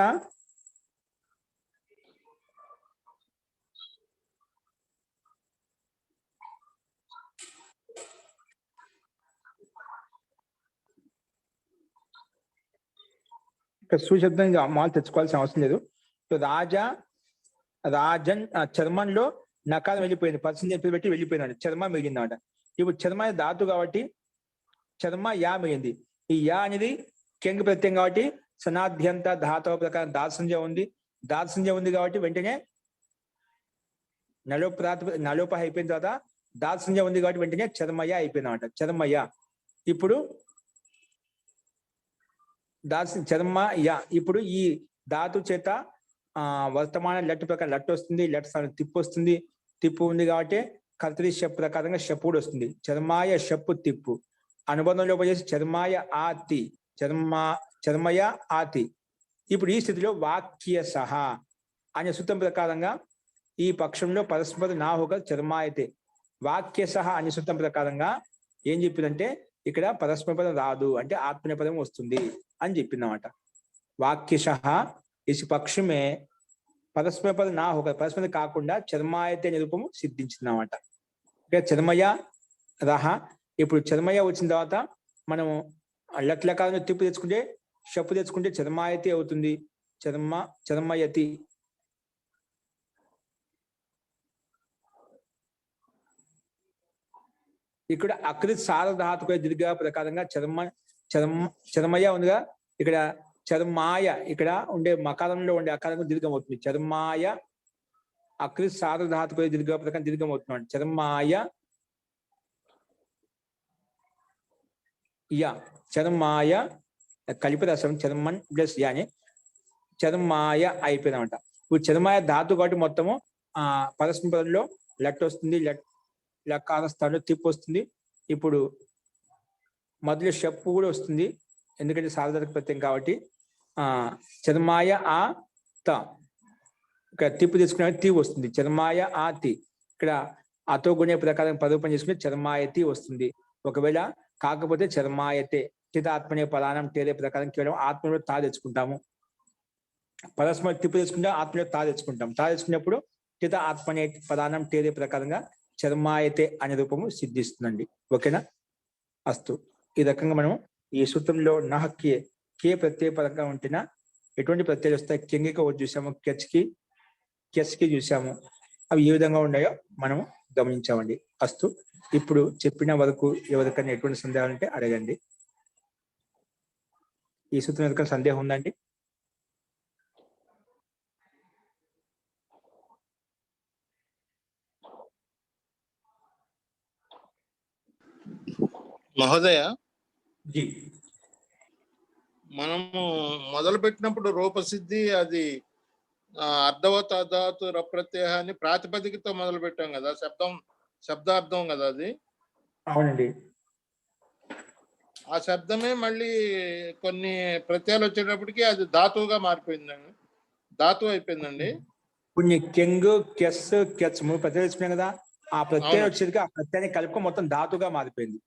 సుశబ్దం మాలు తెచ్చుకోవాల్సిన అవసరం లేదు. సో రాజన్ చర్మంలో నకారం వెళ్ళిపోయింది. పర్సన్ చెప్పి పెట్టి వెళ్ళిపోయింది. చర్మ మిగిలింది అనమాట. ఇప్పుడు చర్మ ధాతు కాబట్టి చర్మ యా మిగిలింది. ఈ యా అనేది కెంగ్ ప్రత్యయం కాబట్టి సనాధ్యంత ధాతవ ప్రకారం దార్సంజ ఉంది కాబట్టి వెంటనే నలోప అయిపోయిన తర్వాత దార్సంజ ఉంది కాబట్టి వెంటనే చర్మయ్య అయిపోయింది అనమాట. చర్మయ్య ఇప్పుడు ఇప్పుడు ఈ ధాతు చేత వర్తమాన లట్టు ప్రకారం లట్టు వస్తుంది. లట్టు స్థానం తిప్పు వస్తుంది. తిప్పు ఉంది కాబట్టి కర్తరి షప్ ప్రకారంగా షప్పు కూడా వస్తుంది. చర్మాయ షప్పు తిప్పు అనుబంధంలో చేసి చర్మయ ఆతి. ఇప్పుడు ఈ స్థితిలో వాక్య సహా అనే సూత్రం ప్రకారంగా ఈ పక్షంలో పరస్పర నాహుక చర్మాయతే. వాక్య సహా అనే సూత్రం ప్రకారంగా ఏం చెప్పిందంటే ఇక్కడ పరస్పర పదం రాదు, అంటే ఆత్మనేపదం వస్తుంది అని చెప్పిందన్నమాట. వాక్యశః ఇసి పక్షమే పరస్పర పదం నా ఒక పరస్పర కాకుండా చర్మాయతే నిరూపము సిద్ధించిందన్నమాట. ఇక్కడ చర్మయ రహ. ఇప్పుడు చర్మయ వచ్చిన తర్వాత మనము లట్లకాలను తిప్పు తెచ్చుకుంటే షప్పు తెచ్చుకుంటే చర్మాయతి అవుతుంది. చర్మయతి. ఇక్కడ అకృత్ సారధాతుక దీర్ఘ ప్రకారంగా చర్మయ ఉందిగా. ఇక్కడ చర్మాయ ఇక్కడ ఉండే మకారంలో ఉండే అకారంగా దీర్ఘం అవుతుంది. చర్మాయ అకృత్ సారధాతుక దీర్ఘ ప్రకారం దీర్ఘం అవుతున్నాడు. చర్మాయ చర్మాయ కలిపి రసం చర్మన్ ప్లస్ యాని చర్మాయ అయిపోయిందన్నమాట. ఇప్పుడు చర్మాయ ధాతు కాబట్టి మొత్తము పరస్మ పదంలో లట్ వస్తుంది. లకార స్థానంలో తిప్పు వస్తుంది. ఇప్పుడు మొదలు షప్పు కూడా వస్తుంది, ఎందుకంటే సార్వధాతుక ప్రత్యయం కాబట్టి. చర్మాయ ఆ త ఇక్కడ తిప్పు తీసుకునే తి వస్తుంది. చర్మాయ ఆ తి. ఇక్కడ అతో గుణే ప్రకారం పదరూపం చేసుకుని చర్మాయతి వస్తుంది. ఒకవేళ కాకపోతే చర్మాయతే. చిత ఆత్మనే పదానం తేలే ప్రకారం కేవలం ఆత్మలో తా తెచ్చుకుంటాము. పరస్పర తిప్పు తెచ్చుకుంటే ఆత్మలో తా తెచ్చుకుంటాం. తా తెచ్చుకున్నప్పుడు చిత ఆత్మనే పదానం తేలే ప్రకారంగా చర్మాయతే అనే రూపము సిద్ధిస్తుందండి. ఓకేనా? అస్తు. ఈ రకంగా మనం ఈ సూత్రంలో నహ కే ప్రత్యయ పరంగా ఉంటేనా ఎటువంటి ప్రత్యయాలు వస్తాయి? కెంగిక చూసాము, కెచ్కి చూసాము. అవి ఏ విధంగా ఉన్నాయో మనము గమనించామండి. అస్తు. ఇప్పుడు చెప్పిన వరకు ఎవరికైనా ఎటువంటి సందేహాలు ఉంటే అడగండి. ఈ సూత్రం ఎవరికైనా సందేహం ఉందండి? మహోదయ, జీ, మనము మొదలు పెట్టినప్పుడు రూపసిద్ధి అది అర్ధవత్ అధాతు రప్రత్యయ అని ప్రాతిపదికతో మొదలు పెట్టాం కదా. శబ్దార్థం కదా అది. అవునండి. ఆ శబ్దమే మళ్ళీ కొన్ని ప్రత్యయాలు వచ్చేటప్పటికి అది ధాతువుగా మారిపోయిందండి, ధాతువు అయిపోయిందండి. ఇప్పుడు కెంగ్ కెచ్ మూడు ప్రత్యయాలు వచ్చినాయి కదా. ఆ ప్రత్యయం వచ్చేది ఆ ప్రత్యయాన్ని కలుపుకో మొత్తం ధాతుగా మారిపోయింది.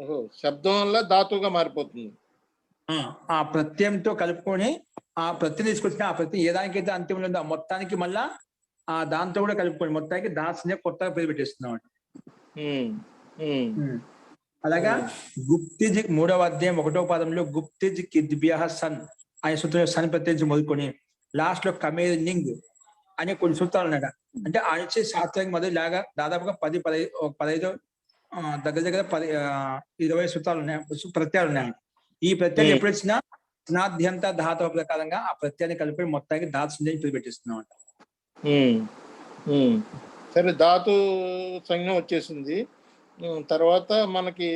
ఓహో, శబ్దం వల్ల ధాతువుగా మారిపోతుంది. ఆ ప్రత్యయంతో కలుపుకొని ఆ ప్రత్యయం తీసుకొచ్చిన ఆ ప్రత్యయం ఏ దానికైతే అంత్యంలో ఉందో ఆ మొత్తానికి మళ్ళా ఆ దాంతో కూడా కలుపుకొని మొత్తానికి దాస్నే కొత్తగా పేరు పెట్టేస్తున్నాం. ఉమ్, ఉమ్, అలాగా గుప్తిజ్ 3వ అధ్యాయం 1వ పాదంలో గుప్తిజ్ కిద్భ్యః సన్ అనే సూత్రం సన్ ప్రత్యయించి మొదలుకొని లాస్ట్ లో కమేనింగ్ అనే కొన్ని సూత్రాలు ఉన్నాయి. అంటే అణిచి శాస్త్రం మొదలు లాగా దాదాపుగా 15 దగ్గర దగ్గర 20 సూత్రాలు ఉన్నాయి, ప్రత్యయాలు ఉన్నాయి. ఈ ప్రత్యయం ఎప్పుడు వచ్చినా స్నాద్యంత ధాతువు ప్రకారంగా ఆ ప్రత్యయాన్ని కలిపి మొత్తానికి ధాతు పేరు పెట్టిస్తున్నాం అంట. సరే, ధాతు సంజ్ఞ వచ్చేసింది. తర్వాత మనకి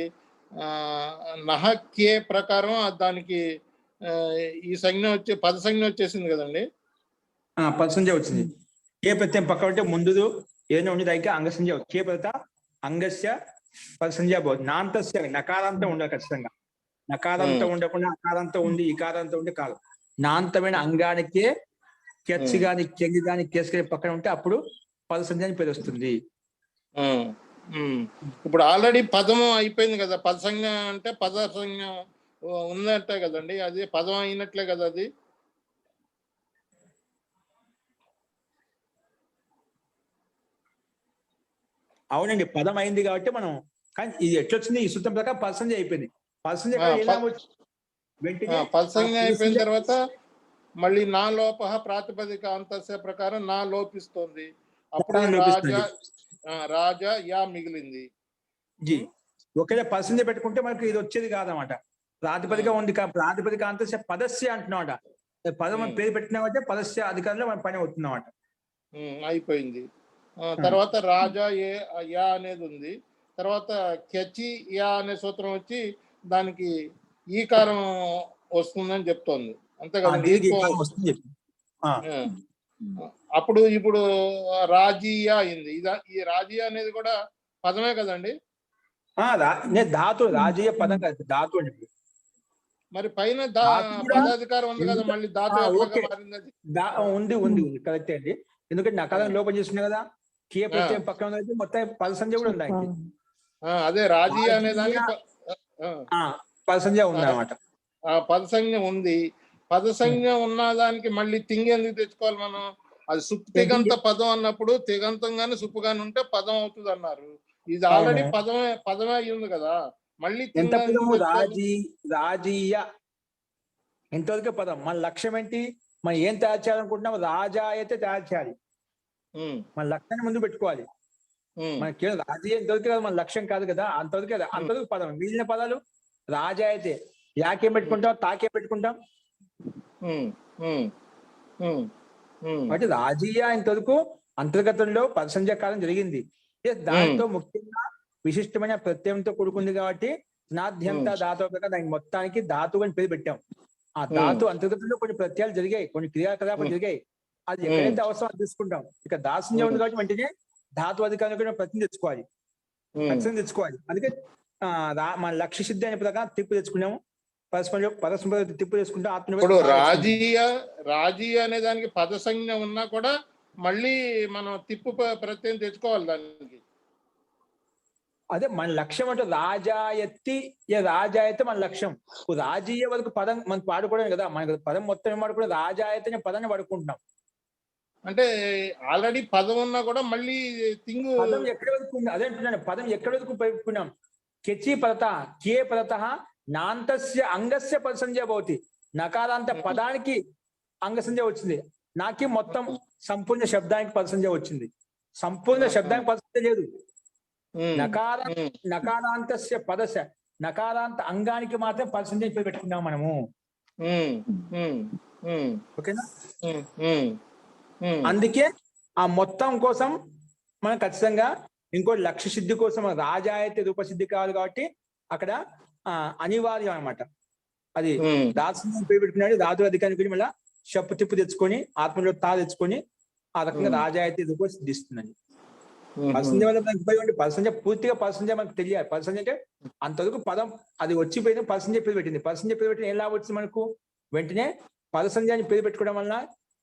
నహక్యే ప్రకారం దానికి ఈ సంజ్ఞ పద సంజ్ఞ వచ్చేసింది కదండి. పద సంజ్ఞ వచ్చింది. ఏ ప్రత్యయం పక్క ఉంటే ముందు ఏదైనా ఉండి దానికి అంగ సంజ్ఞ కే పదత అంగస్య పద సంజ్ఞ భవతి. నాంతస్య నకారాంతం ఉండాలి ఖచ్చితంగా. నకారంతో ఉండకుండా అకారంతో ఉండి ఇకారంతో ఉండి కాదు. నాంతమైన అంగానికే కెచ్చి గాని కెంగి గాని కేసు గాని పక్కన ఉంటే అప్పుడు పద సంజ్ఞ అని పేరు వస్తుంది. ఇప్పుడు ఆల్రెడీ పదము అయిపోయింది కదా, పద సంజ్ఞ అంటే పద సంజ్ఞ ఉందంటే కదండి, అది పదం అయినట్లే కదా అది. అవునండి, పదం అయింది కాబట్టి మనం, కానీ ఇది ఎట్లొచ్చింది ఈ సూత్రం ప్రకారం పద సంజ్ఞ అయిపోయింది. పద సంజ్ఞ పద సంజ్ఞ అయిపోయిన తర్వాత మళ్ళీ నా లోప ప్రాతిపదిక అంతస్య ప్రకారం నా లోపిస్తుంది. అప్పుడు రాజా యా మిగిలింది. ఒకవేళ పద సంజ్ఞ పెట్టుకుంటే మనకి ఇది వచ్చేది కాదన్నమాట. ప్రాతిపదిక ఉంది, ప్రాతిపదిక అంతస్య పదస్య అంటున్నామాట. పదం పేరు పెట్టినామంటే పదస్య అధికారంలో మన పని అవుతుందన్నమాట. అయిపోయింది. తర్వాత రాజా యా అనేది ఉంది. తర్వాత కెచి యా అనే సూత్రం వచ్చి దానికి ఈకారం వస్తుందని చెప్తోంది, అంతే కదండి. అప్పుడు ఇప్పుడు రాజీయ అయింది. ఈ రాజీయ అనేది కూడా పదమే కదండి. ధాతు రాజీయ పదం కాదు, ధాతు అండి. మరి పైన పదాధికారం ఉంది కదా, మళ్ళీ ధాతు ఉంది ఉంది కరెక్ట్ అండి. ఎందుకంటే నకారం లోపం చేస్తున్నాయి కదా, కే ప్రత్యయం పక్కన మొత్తం పద సంజ్ఞ కూడా ఉంది. అదే రాజీ అనే దానికి పద సంజ్ఞ ఉంది అన్నమాట. పద సంజ్ఞ ఉంది. పద సంజ్ఞ ఉన్న దానికి మళ్ళీ తింగి ఎందుకు తెచ్చుకోవాలి మనం? అది సుప్తిగంత పదం అన్నప్పుడు తిగంతం గాని సుప్పు గాని ఉంటే పదం అవుతుంది అన్నారు. ఇది ఆల్రెడీ పదమే అయ్యింది కదా, మళ్ళీ రాజీయ ఎంతవరకు పదం. మన లక్ష్యం ఏంటి? మనం ఏం తయారు చేయాలనుకుంటున్నాం? రాజా అయితే తయారు చేయాలి, మన లక్ష్యాన్ని ముందు పెట్టుకోవాలి. మన కేవలం రాజీయ ఎంతవరకు కదా మన లక్ష్యం కాదు కదా, అంతవరకు పదం. మిగిలిన పదాలు రాజా అయితే యాకేం పెట్టుకుంటాం, తాకేం పెట్టుకుంటాం. అంటే రాజీయ ఇంతవరకు అంతర్గతంలో పద సంజ్ఞ కాలం జరిగింది. దాంతో ముఖ్యంగా విశిష్టమైన ప్రత్యయంతో కూడుకుంది కాబట్టి నాద్యంత ధాతువు దానికి మొత్తానికి ధాతువు అని పేరు పెట్టాం. ఆ ధాతు అంతర్గతంలో కొన్ని ప్రత్యయాలు జరిగాయి, కొన్ని క్రియాకలాపాలు జరిగాయి. అది ఎక్కడైతే అవసరం తీసుకుంటాం. ఇక దాసంజ్ఞ ఉంది కాబట్టి వెంటనే ధాతు అధికారులు ప్రత్యయం తెచ్చుకోవాలి, ప్రత్యయం తెచ్చుకోవాలి. అందుకే మన లక్ష్య సిద్ధి అనే ప్రకారం తిప్పు తెచ్చుకున్నాము. పరస్పర తిప్పు తెచ్చుకుంటే ఆత్మ. ఇప్పుడు రాజీయ అనే దానికి పద సంజ్ఞ ఉన్నా కూడా మళ్ళీ మనం తిప్పు ప్రత్యయం తెచ్చుకోవాలి దానికి. అదే మన లక్ష్యం అంటే రాజాయత్తి, రాజాయత్తి మన లక్ష్యం. రాజీయ వరకు పదం మనకు వాడుకోవడం కదా, మనకు పదం మొత్తం ఏం వాడుకునే రాజాయత్తి అనే పదాన్ని వాడుకుంటున్నాం. అంటే ఆల్రెడీ పదం ఉన్నా కూడా మళ్ళీ తింగు పదం ఎక్కడి వరకు ఉంది అదే అంటున్నాను. పదం ఎక్కడి వరకు పెట్టుకున్నాం? కెచి పదత కే పదత నాంతస్య అంగస్య పద సంజ్ఞ భవతి. నకారాంత పదానికి అంగ సంజ్ఞ వచ్చింది, నాకి మొత్తం సంపూర్ణ శబ్దానికి పద సంజ్ఞ వచ్చింది. సంపూర్ణ శబ్దానికి పద సంజ్ఞ లేదు. నకారాంతస్య పదస్య నకారాంత అంగానికి మాత్రం పద సంజ్ఞ ఇప్పుడు పెట్టుకున్నాం మనము. ఓకేనా? అందుకే ఆ మొత్తం కోసం మనం ఖచ్చితంగా ఇంకోటి లక్ష్య సిద్ధి కోసం రాజా అయితే రూపసిద్ధి కావాలి కాబట్టి అక్కడ అనివార్యం అనమాట. అది దాసు పేరు పెట్టుకున్నాడు, ధాతు అధికారికి మళ్ళీ షప్పు తిప్పు తెచ్చుకొని ఆత్మలో తా తెచ్చుకొని ఆ రకంగా రాజా అయితే రూప సిద్ధిస్తుందని. పర్సంజ వల్ల మనకి ఉపయోగం. పర్సంజ పూర్తిగా పర్సంజ మనకు తెలియాలి. పర్సంజ అంటే అంతవరకు పదం అది వచ్చిపోయింది, పర్సంజ పేరు పెట్టింది. పర్సంజ పేరు పెట్టిన ఏం లాభం వచ్చింది మనకు? వెంటనే పదసంజాన్ని పేరు పెట్టుకోవడం వల్ల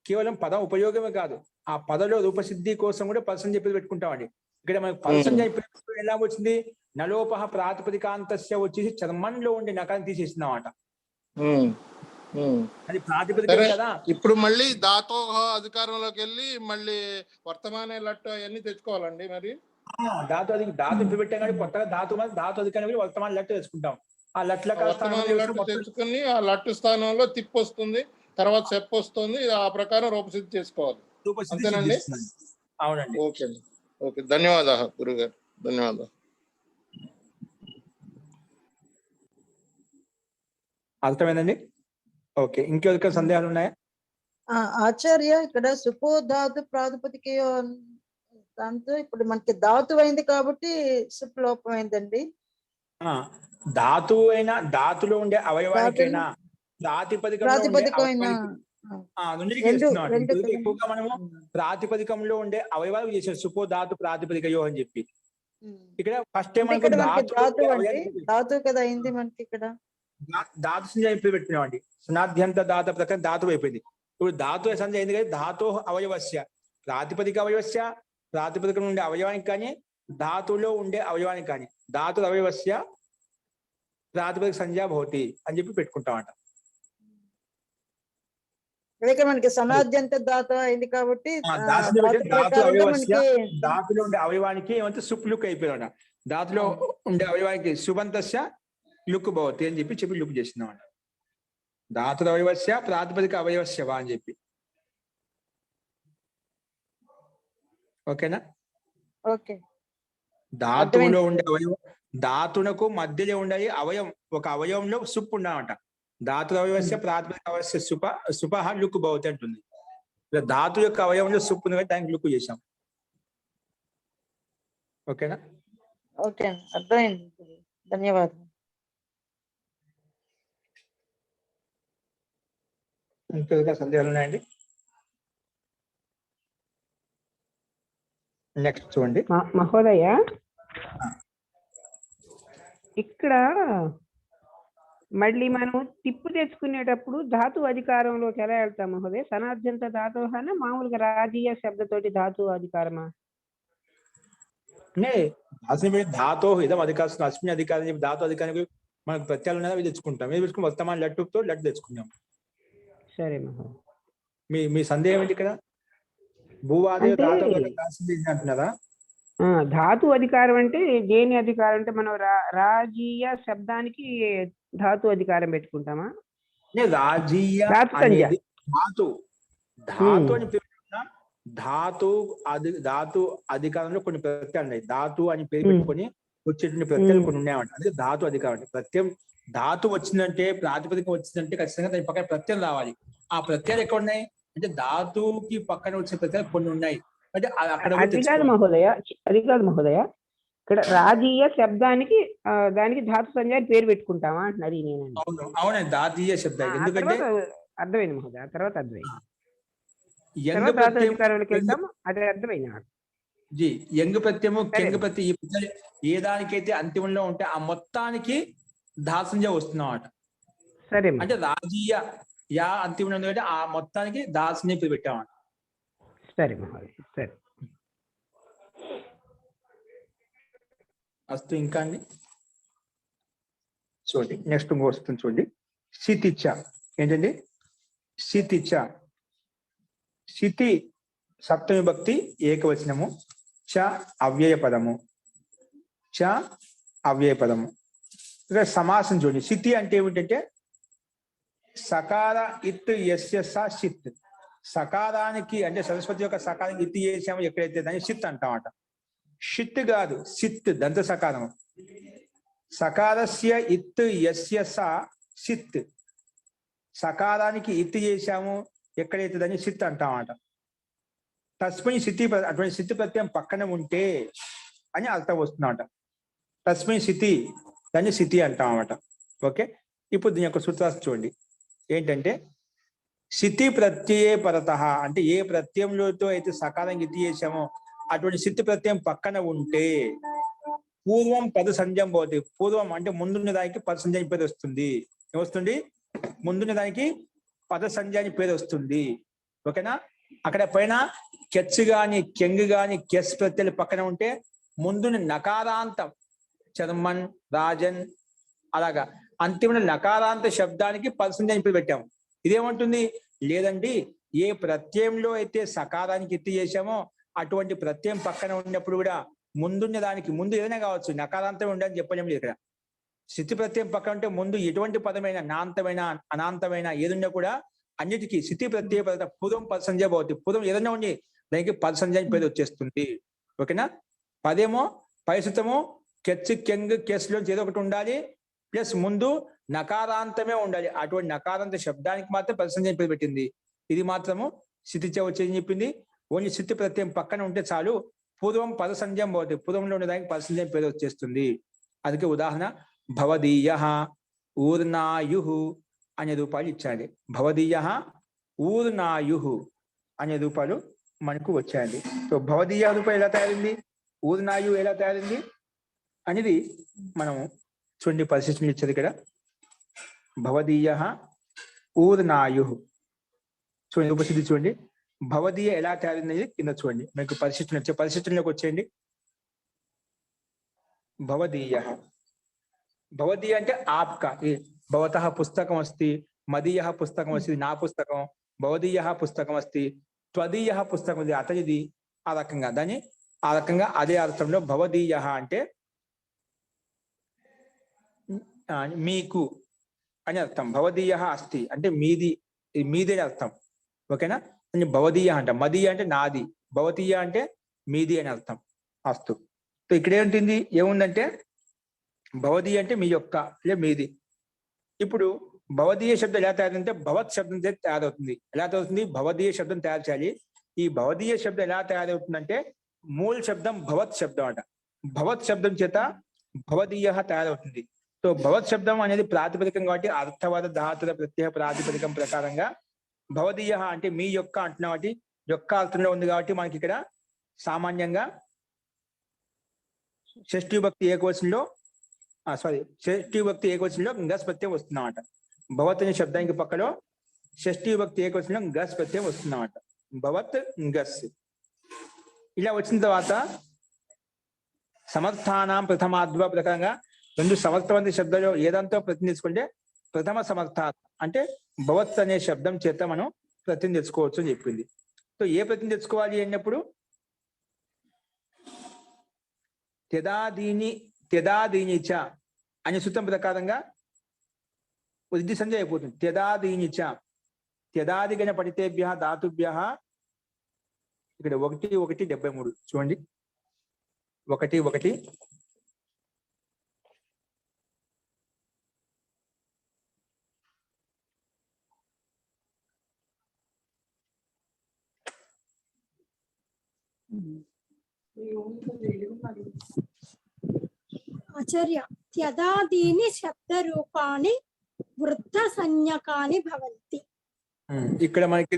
కేవలం పదం ఉపయోగమే కాదు, ఆ పదలో రూపసిద్ధి కోసం కూడా పదసంజ పేరు పెట్టుకుంటామండి. ఇక్కడ మనకి పద సంజ్ఞ ఎలా వచ్చింది? నలోపహ ప్రాతిపదికాంతస్య వచ్చేసి చర్మంలో ఉండే నకాన్ని తీసేస్తున్నాం అన్నమాట. అది ప్రాతిపదిక కదా. ఇప్పుడు మళ్ళీ ధాతో అధికారంలోకి వెళ్ళి మళ్ళీ వర్తమాన లట్టు అవన్నీ తెచ్చుకోవాలండి. మరి ధాతు ఇప్పుడు పెట్టాం కానీ కొత్తగా ధాతు అధికారం వర్తమాన లట్టు తెచ్చుకుంటాం. ఆ లట్ల వర్తమాన లట్టు తెచ్చుకుని ఆ లట్టు స్థానంలో తిప్పు వస్తుంది, తర్వాత చెప్పు వస్తుంది, ఆ ప్రకారం రూపసిద్ధి చేసుకోవాలి. అంతేనండి? అవునండి. ఓకే అండి. ఓకే, ధన్యవాదాలు గురుగారు, ధన్యవాదాలు. అర్థమైందండి. ఓకే, ఇంకెవరికైనా సందేహాలు ఉన్నాయా? ఆచార్య, ఇక్కడ సుపో ధాతు ప్రాతిపదికయో దాంతో ఇప్పుడు మనకి ధాతు అయింది కాబట్టి సుప్ లోపం అయిందండి. ధాతువు అయినా ధాతులో ఉండే అవయవానికైనా ప్రాతిపదికమైనా ఎక్కువగా మనము ప్రాతిపదికంలో ఉండే అవయవాలు చేసాం సుపో ధాతు ప్రాతిపదికయో అని చెప్పి. ఇక్కడ ఫస్ట్ టైం ధాతు కదా అయింది మనకి. ఇక్కడ ధాతు సంజ ఇప్పుడు పెట్టినామండి. సునాద్యంత ధాత ప్రకారం ధాతు అయిపోయింది. ఇప్పుడు ధాతు సంజ అయింది కదా. ధాతో అవయవస్య ప్రాతిపదిక అవయవస్య, ప్రాతిపదికం ఉండే అవయవానికి కానీ ధాతులో ఉండే అవయవానికి కానీ ధాతు అవయవస్య ప్రాతిపదిక సంజ్ఞా భవతి అని చెప్పి పెట్టుకుంటామంట. మనకి సమాద్యంత ధాతు అయింది కాబట్టి ధాతులో ఉండే అవయవానికి ఏమంటే సుప్ లుక్ అయిపోయాడు. ధాతులో ఉండే అవయవానికి సుబంతస్య లుక్ భవతి అని చెప్పి లుక్ చేస్తున్నామంట. ధాతు అవయవస్య ప్రాతిపదిక అవయవస్యవా అని చెప్పి. ఓకేనా? ఓకే. ధాతువులో ఉండే అవయవం, ధాతునకు మధ్యలో ఉండే అవయవం, ఒక అవయవంలో సుప్ ఉన్నామంట. ధాతు అవయవస్య ప్రాతిపదిక అవయవస్య సుపహ లుక్ భవతి అంటుంది. ధాతు యొక్క అవయవంలో సుప్ ఉంది కాబట్టి దానికి లుక్ చేశాం. ఓకేనా? ఓకే, అర్థమైంది. ధన్యవాదాలు. ఇంకా సందేహాలు ఉన్నాయండి? నెక్స్ట్ చూడండి. మహోదయ, ఇక్కడ మళ్ళీ మనం తిప్పు తెచ్చుకునేటప్పుడు ధాతు అధికారంలోకి ఎలా వెళ్తాం మహోదయ? సనాద్యంత ధాతువున మామూలుగా రాజీయ శబ్దతోటి ధాతు అధికారమా? ధాతో ఇదం అధికారం అస్మిన్ అధికారం చెప్పి ధాతు అధికారానికి మనకు ప్రత్యయాలు ఉన్నదా అవి తెచ్చుకుంటాం. ఏది తెచ్చుకుని వర్తమాన లట్టుతో లట్టు తెచ్చుకున్నాం. సరే మహోదయ. మీ సందేహం ఏంటి ఇక్కడ? భూవాదే అంటున్నారా? ధాతు అధికారం అంటే దేని అధికారం? అంటే మనం రాజీయ శబ్దానికి ధాతు అధికారం పెట్టుకుంటామా? రాజీయ అనేది ధాతు ధాతు అని పేరు. ధాతు అధికారంలో కొన్ని ప్రత్యయాలు ఉన్నాయి. ధాతు అని పేరు పెట్టుకొని వచ్చేటువంటి ప్రత్యయాలు కొన్ని ఉన్నాయన్నమాట. అదే ధాతు అధికారం. ప్రత్యయం ధాతు వచ్చిందంటే, ప్రాతిపదికం వచ్చిందంటే ఖచ్చితంగా దాని పక్కన ప్రత్యయం రావాలి. ఆ ప్రత్యయాలు ఎక్కడ ఉన్నాయి అంటే ధాతువుకి పక్కన వచ్చే ప్రత్యయాలు కొన్ని ఉన్నాయి. అంటే అది కాదు మహోదయ, ఇక్కడ రాజీయ శబ్దానికి దానికి ధాతు సంజ్ఞ పేరు పెట్టుకుంటామా అంటున్నది నేను. అవునండి, ధాతీయ శబ్దం. ఎందుకంటే అర్థమైంది మహోదయ. తర్వాత అర్థమైంది. అదే అర్థమైంది నాకు. యంగ్ ప్రత్యయము కెంగ్ ప్రత్యయం ఏ దానికైతే అంతిమంలో ఉంటే ఆ మొత్తానికి ధాతు సంజ్ఞ వస్తుందన్నమాట. సరే, అంటే రాజీయ యా అంతిమంలో ఉంది అంటే ఆ మొత్తానికి ధాతు సంజ్ఞ పేరు పెట్టామన్నమాట. సరే మహోదయ, సరే. అస్తు. ఇంకా అండి చూడండి, నెక్స్ట్ వస్తుంది చూడండి. శితిచ్చ ఏంటండి? శితిచ్చ. శితి సప్తమి భక్తి ఏకవచనము. చ అవ్యయ పదము. చ అవ్యయ పదము. ఇక్కడ సమాసం చూడండి. శితి అంటే ఏమిటంటే సకార ఇత్ యస్య స షిత్. సకారానికి అంటే సరస్వతి యొక్క సకారానికి ఇత్ చేసాము ఎక్కడైతే దాన్ని షిత్ అంటామట. షిత్ కాదు, సిత్ దంత సకారము. సకారస్య ఇత్ యస్య స షిత్. సకారానికి ఇత్ చేసాము ఎక్కడైతే దాన్ని సిత్ అంటామట. తస్మై స్థితి, అటువంటి స్థితి ప్రత్యయం పక్కన ఉంటే అని అర్థం వస్తుందన్నమాట. తస్మై స్థితి దాన్ని స్థితి అంటామన్నమాట. ఓకే, ఇప్పుడు దీని యొక్క సూత్రాలు చూడండి. ఏంటంటే స్థితి ప్రత్యయే పరతః అంటే ఏ ప్రత్యయంలోతో అయితే సకారం ఇతి చేసామో అటువంటి స్థితి ప్రత్యయం పక్కన ఉంటే పూర్వం పద సంజ్ఞం పోతే. పూర్వం అంటే ముందున్న దానికి పద సంజ్ఞ పేరు వస్తుంది. ఏమొస్తుంది? ముందున్న దానికి పద సంజ్ఞ పేరు వస్తుంది. ఓకేనా? అక్కడ పైన కెచ్ గాని కెంగ్ గాని కెస్ ప్రత్యయాలు పక్కన ఉంటే ముందు నకారాంతం చర్మన్ రాజన్ అలాగా అంతిమ నకారాంత శబ్దానికి పదసంజ్ఞ ఇప్పుడు పెట్టాము. ఇదేమంటుంది, లేదండి ఏ ప్రత్యయంలో అయితే సకారానికి ఎత్తి చేశామో అటువంటి ప్రత్యయం పక్కన ఉన్నప్పుడు కూడా ముందున్న దానికి ముందు ఏదైనా కావచ్చు, నకారాంతం ఉండని చెప్పలేము ఇక్కడ. స్థితి ప్రత్యయం పక్కన ఉంటే ముందు ఎటువంటి పదమైన నాంతమైన అనాంతమైన ఏదున్నా కూడా అన్నిటికీ స్థితి ప్రత్యయ పద పూర్వం పదసంజ్ఞ భవతి. పూర్వం ఏదైనా ఉండి దానికి పదసంజ్ఞ పేరు వచ్చేస్తుంది. ఓకేనా. పదేమో పైసుతము కెచ్ కెంగ్ కెస్లో ఏదో ఒకటి ఉండాలి, ప్లస్ ముందు నకారాంతమే ఉండాలి. అటువంటి నకారాంత శబ్దానికి మాత్రం పదసంజ్ఞ పేరు పెట్టింది. ఇది మాత్రము స్థితి వచ్చేది చెప్పింది. ఓన్లీ స్థితి ప్రత్యయం పక్కన ఉంటే చాలు, పూర్వం పదసంజ్ఞం భవతి, పూర్వంలో ఉండడానికి పదసంజ్ఞ పేరు వచ్చేస్తుంది. అందుకే ఉదాహరణ భవదీయ ఊర్నాయు అనే రూపాలు ఇచ్చాడు. భవదీయ ఊర్నాయు అనే రూపాలు మనకు వచ్చాయండి. సో భవదీయ రూపాయి ఎలా తయారైంది, ఊర్నాయు ఎలా తయారైంది అనేది మనము చూడండి పరిశీలన ఇచ్చారు ఇక్కడ. భవదీయ ఊర్నాయు చూడండి, ఉపస్థితి చూడండి. భవదీయ ఎలా తయారైంది కింద చూడండి. మీకు పరిశీలన వచ్చే పరిశీలనలోకి వచ్చేయండి. భవదీయ, భవదీయ అంటే ఆప్కా, భవతః పుస్తకం అస్తి, మదీయ పుస్తకం అస్తి, నా పుస్తకం, భవదీయ పుస్తకం అస్తి, త్వదీయ పుస్తకం ఇది అతనిది. ఆ రకంగా దాన్ని ఆ రకంగా అదే అర్థంలో భవదీయ అంటే మీకు అని అర్థం. భవదీయ అస్తి అంటే మీది, మీదే అర్థం. ఓకేనా. భవదీయ అంట, మదీయ అంటే నాది, భవదీయ అంటే మీది అని అర్థం. అస్తు. సో ఇక్కడ ఏంటింది ఏముందంటే భవదీయ అంటే మీ యొక్క లే మీది. ఇప్పుడు భవదీయ శబ్దం ఎలా తయారంటే భవత్ శబ్దం చేత తయారవుతుంది. ఎలా తయారవుతుంది, భవదీయ శబ్దం తయారు చేయాలి. ఈ భవదీయ శబ్దం ఎలా తయారవుతుందంటే మూల శబ్దం భవత్ శబ్దం అంట. భవత్ శబ్దం చేత భవదీయ తయారవుతుంది. సో భవత్ శబ్దం అనేది ప్రాతిపదికం కాబట్టి అర్థవాద ధాతుల ప్రత్యయ ప్రాతిపదికం ప్రకారంగా భవదీయ అంటే మీ యొక్క అంటున్నా కాబట్టి యొక్క అర్థంలో ఉంది కాబట్టి మనకి ఇక్కడ సామాన్యంగా షష్ఠీ భక్తి ఏకవచనంలో షష్ఠీ భక్తి ఏకవచనంలో గస్ ప్రత్యయం వస్తుందన్నమాట. భవత్ అనే శబ్దానికి పక్కలో షష్ఠీ భక్తి ఏకవచనంలో గస్ ప్రత్యయం వస్తుందన్నమాట. భవత్ గస్. ఇలా వచ్చిన తర్వాత సమర్థానం ప్రథమాద్వ ప్రకారంగా రెండు సమర్థవంత శబ్దాలు ఏదంతో ప్రతిని తీసుకుంటే ప్రథమ సమర్థ అంటే భవత్ అనే శబ్దం చేత మనం ప్రతిని తెచ్చుకోవచ్చు అని చెప్పింది. సో ఏ ప్రతిని తెచ్చుకోవాలి అన్నప్పుడు త్యదాదీనిచ అనే సూత్రం ప్రకారంగా వృద్ధి సంధ్య అయిపోతుంది. త్యదాదీనిచ త్యదాదిగణ పఠితేభ్య ధాతుభ్య ఇక్కడ 1:1:73 చూడండి. 1:1 ఆచార్య త్యదాదీని శబ్ద రూపాన్ని వృద్ధ సంజ్ఞకాని భవంతి. ఇక్కడ మనకి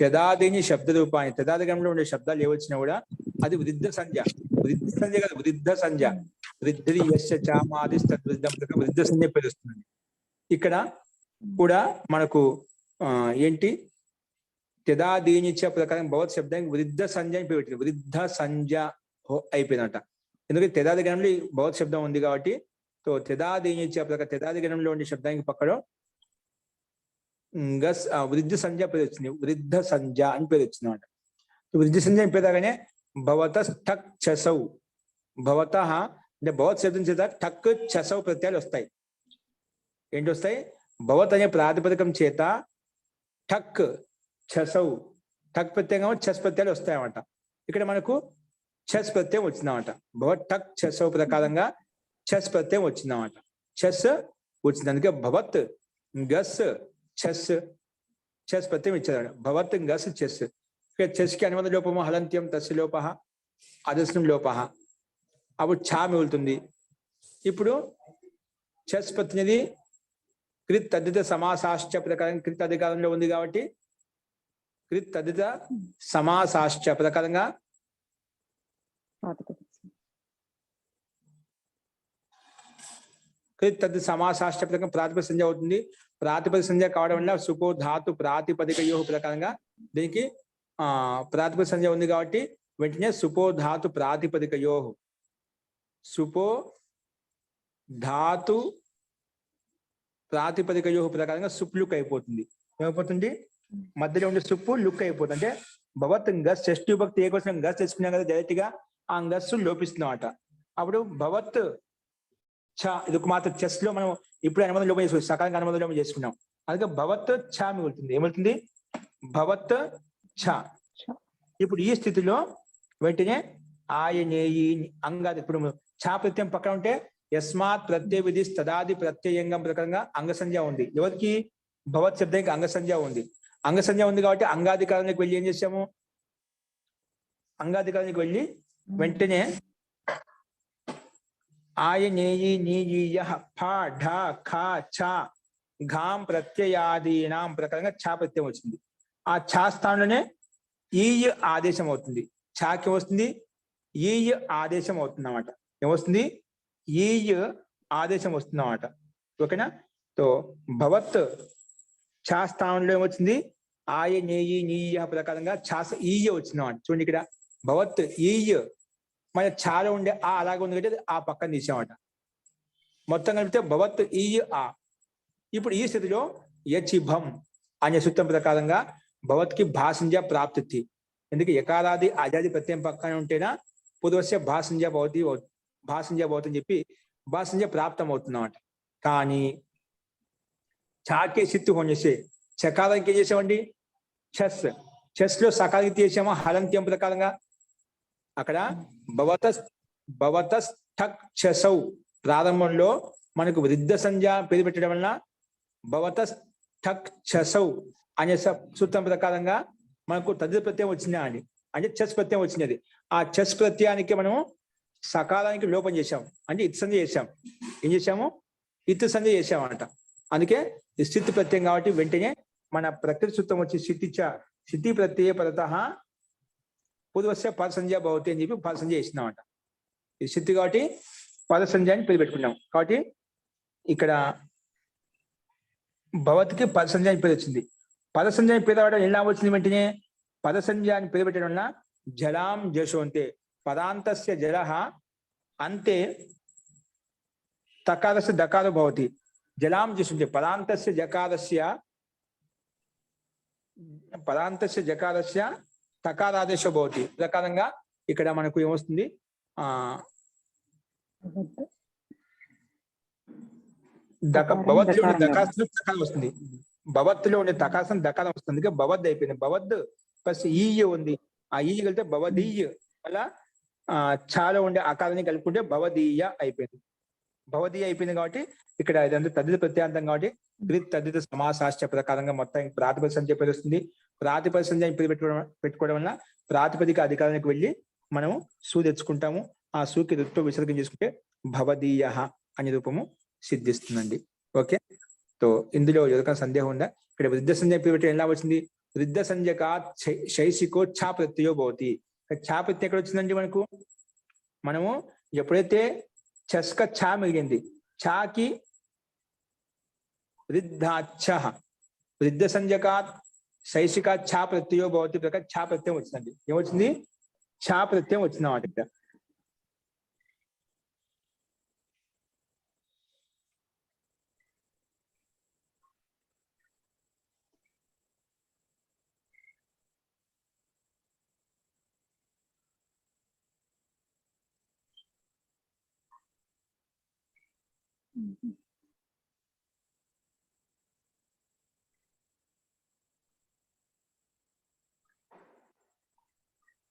త్యదాదీని శబ్ద రూపాన్ని త్యదాదిగణంలో ఉండే శబ్దాలు ఏవచ్చినా కూడా అది వృద్ధ సంజ్ఞ. వృద్ధ సంజ్ఞ కాదు, వృద్ధ సంజ్ఞ. వృద్ధి యశ్చ చామాది వృద్ధ సంజ్ఞ పేరుస్తుంది. ఇక్కడ కూడా మనకు ఏంటి త్యదాదీనిచ ప్రకారం భవత్ శబ్దానికి వృద్ధ సంజ్ఞ అని పేరు పెట్టింది. వృద్ధ సంజ్ఞ అయిపోయిందట. ఎందుకంటే త్యదాదిగణంలో భవత్ శబ్దం ఉంది కాబట్టి. సో త్యదాదీనిచ ప్రకారం త్యదాదిగణంలో ఉండే శబ్దానికి పక్కలో గస్ వృద్ధ సంజ్ఞ పేరు వచ్చింది. వృద్ధ సంజ్ఞ అని పేరు వచ్చింది అనమాట. వృద్ధి సంజ్ఞ అని పేరుగానే భవత ఠక్ చసౌ, భవత అంటే భవత్ శబ్దం చేత ఠక్ చసౌ ప్రత్యయాలు వస్తాయి. ఏంటి వస్తాయి, భవత్ అనే ప్రాతిపదికం చేత ఠక్ చసౌ ఠక్ ప్రత్యయం ఛస్ ప్రత్యయాలు వస్తాయన్నమాట. ఇక్కడ మనకు ఛస్ ప్రత్యయం వచ్చిందన్నమాట. భవత్ ఠక్ చసౌ ప్రకారంగా ఛస్ ప్రత్యయం వచ్చిందన్నమాట. ఛస్ వచ్చింది. అందుకే భవత్ గస్ ఛస్ ఛస్ ప్రత్యయం ఇచ్చారు. భవత్ గస్ ఛస్. ఇక్కడ ఛస్కి అనుబంధ లోపము హలంత్యం తస్య లోప అదస్యం లోప, అప్పుడు ఛా మిగులుతుంది. ఇప్పుడు ఛస్ ప్రతినిధి కృత్ తద్దిత సమాసాశ్చ ప్రకారం కృత్ అధికారంలో ఉంది కాబట్టి కృత్ తద్దిత సమాసాశ్చ ప్రకారంగా కృత్ తద్దిత సమాసాశ్చ ప్రకారం ప్రాతిపదిక సంజ్ఞ అవుతుంది. ప్రాతిపదిక సంజ్ఞ కావడం వల్ల సుపో ధాతు ప్రాతిపదికయో ప్రకారంగా దీనికి ప్రాతిపదిక సంజ్ఞ ఉంది కాబట్టి వెంటనే సుపో ధాతు ప్రాతిపదికయో సుపో ధాతు ప్రాతిపదికయో ప్రకారంగా సుప్ లుక్ అయిపోతుంది. ఏమైపోతుంది? మధ్యలో ఉండే సుప్పు లుక్ అయిపోతుంది. అంటే భవత్ గస్ షష్ఠి భక్తి ఏకవచనం గస్ తెచ్చుకున్నాం కదా, డైరెక్ట్ గా ఆ గస్సు లోపిస్తుందన్నమాట. అప్పుడు భవత్ ఛ, ఇది ఒక మాత్రం చెస్ లో మనం ఇప్పుడు అనుబంధం లోపం చేసుకున్నాం, సకాలంగా అనుబంధం లోపం చేసుకున్నాం. అందుకే భవత్ ఛ మిగులుతుంది. ఏమవుతుంది? భవత్ ఛ. ఇప్పుడు ఈ స్థితిలో వెంటనే ఆయనేయి అంగాది, ఇప్పుడు ఛ ప్రత్యయం పక్కన ఉంటే యస్మాత్ ప్రత్యయ విధి తదాది ప్రత్యయంగం ప్రకారంగా అంగ సంజ్ఞ ఉంది. ఎవరికి? భవత్ శబ్దానికి అంగ సంజ్ఞ ఉంది. అంగ సంజ్ఞ ఉంది కాబట్టి అంగాధికారానికి వెళ్ళి ఏం చేసాము? అంగాధికారానికి వెళ్ళి వెంటనే ఆయనేయి నీయ ఫ ఢ ఖ ఛ ఘాం ప్రత్యయాదీనాం ప్రకారంగా ఛ ప్రత్యయం వచ్చింది. ఆ ఛ స్థానంలోనే ఈ ఆదేశం అవుతుంది. ఛకి వస్తుంది ఈ ఆదేశం అవుతుంది అన్నమాట. ఏమొస్తుంది? ఈ ఆదేశం వస్తుంది అన్నమాట. ఓకేనా? తో భవత్ ఛ స్థానంలో ఏమొచ్చింది? ఆయనేయి నీయ ప్రకారంగా ఛాస ఈయ వచ్చింది అన్నమాట. చూడండి ఇక్కడ భవత్ ఈయ మన ఛాలో ఉండే ఆ అలాగే ఉంది కాబట్టి ఆ పక్కన తీసామట. మొత్తం కలిపితే భవత్ ఈయ ఆ. ఇప్పుడు ఈ స్థితిలో యచిభం అనే సూత్రం ప్రకారంగా భవత్కి భాషంజ ప్రాప్తి. ఎందుకు? యకారాది అజాది ప్రత్యయం పక్కన ఉంటేనా పూర్వస్య భాషంజ భవతి భాషంజ భవతి అని చెప్పి భాషంజ ప్రాప్తం అవుతుందన్నమాట. కానీ చాకే సిత్తు కొనేసే చకారానికి ఏం చేసామండి? చెస్. చెస్ లో సకారానికి చేసామా హలంత్యం ప్రకారంగా. అక్కడ భవతస్ ఠక్ చెసౌ ప్రారంభంలో మనకు వృద్ధ సంజ్ఞ పేరు పెట్టడం వలన భవతస్ ఠక్ చెసౌ అనే సూత్రం ప్రకారంగా మనకు తదితర ప్రత్యయం వచ్చిందా అండి, అంటే చెస్ ప్రత్యయం వచ్చినది. ఆ చెస్ ప్రత్యయానికి మనము సకాలానికి లోపం చేశాం, అంటే ఇత్ సంజ్ఞ చేశాం. ఏం చేశాము? ఇత్ సంజ్ఞ చేశామంట. అందుకే స్థితి ప్రత్యయం కాబట్టి వెంటనే మన ప్రకృతి సూత్రం వచ్చి స్థితి ప్రత్యయ పరత పూర్వస్య పద సంజ్ఞ భవతి అని చెప్పి పద సంజ్ఞ చేసినామంట. ఇది స్థితి కాబట్టి పద సంజ్ఞ అని పేరు పెట్టుకున్నాం. కాబట్టి ఇక్కడ భవతికి పద సంజ్ఞ అని పేరు వచ్చింది. పద సంజ్ఞ అని పేరు రావడం ఎలా వచ్చింది? వెంటనే పద సంజ్ఞ అని పేరు పెట్టడం వలన జలాం జశోంతే పదాంతస్య జల అంతే తకారస్య దకారో భవతి. జలాం జశోంతే పదాంతస్య జకారస్య తకారాదేశ భవతి ప్రకారంగా ఇక్కడ మనకు ఏమొస్తుంది? భవత్లో ఉండే దకాసం దకారం వస్తుంది. భవత్లో ఉండే దకాసం దకారం వస్తుంది. భవద్ అయిపోయింది. భవద్ ప్లస్ ఈయ ఉంది. ఆ ఈయ కలిపితే భవదీయ, అలా చాలా ఉండే ఆకారాన్ని కలుపుకుంటే భవదీయ అయిపోయింది. భవదీయ అయిపోయింది కాబట్టి ఇక్కడ ఇదంతా తదిత ప్రత్యాంతం కాబట్టి గ్రీక్ తదిత సమాసాస్య ప్రకారంగా మొత్తం ప్రాతిపద సంజ్ఞ పేరు వస్తుంది. ప్రాతిపద సంజ్ఞ పేరు పెట్టుకోవడం వల్ల ప్రాతిపదిక అధికారానికి వెళ్ళి మనము సూ తెచ్చుకుంటాము. ఆ సూకి రుత్వ విసర్గం చేసుకుంటే భవదీయ అనే రూపము సిద్ధిస్తుందండి. ఓకే, సో ఇందులో ఎవరికైనా సందేహం ఉందా? ఇక్కడ వృద్ధ సంజ్ఞ పేరు పెట్టడం ఎలా వచ్చింది? వృద్ధ సంజ్ఞకా శైసికో ఛా ప్రత్యయో భవతి. ఛా ప్రత్యయం ఎక్కడ వచ్చిందండి మనకు? మనము ఎప్పుడైతే చస్క ఛా మిగిలింది, ఛాకి వృద్ధాచ్ఛ వృద్ధ సంజ్ఞకా శైసిక ఛా ప్రత్యయో భవతి ప్రకారం ఛా ప్రత్యయం వచ్చిందండి. ఏమొచ్చింది? ఛా ప్రత్యయం వచ్చిందన్నమాట ఇక్కడ.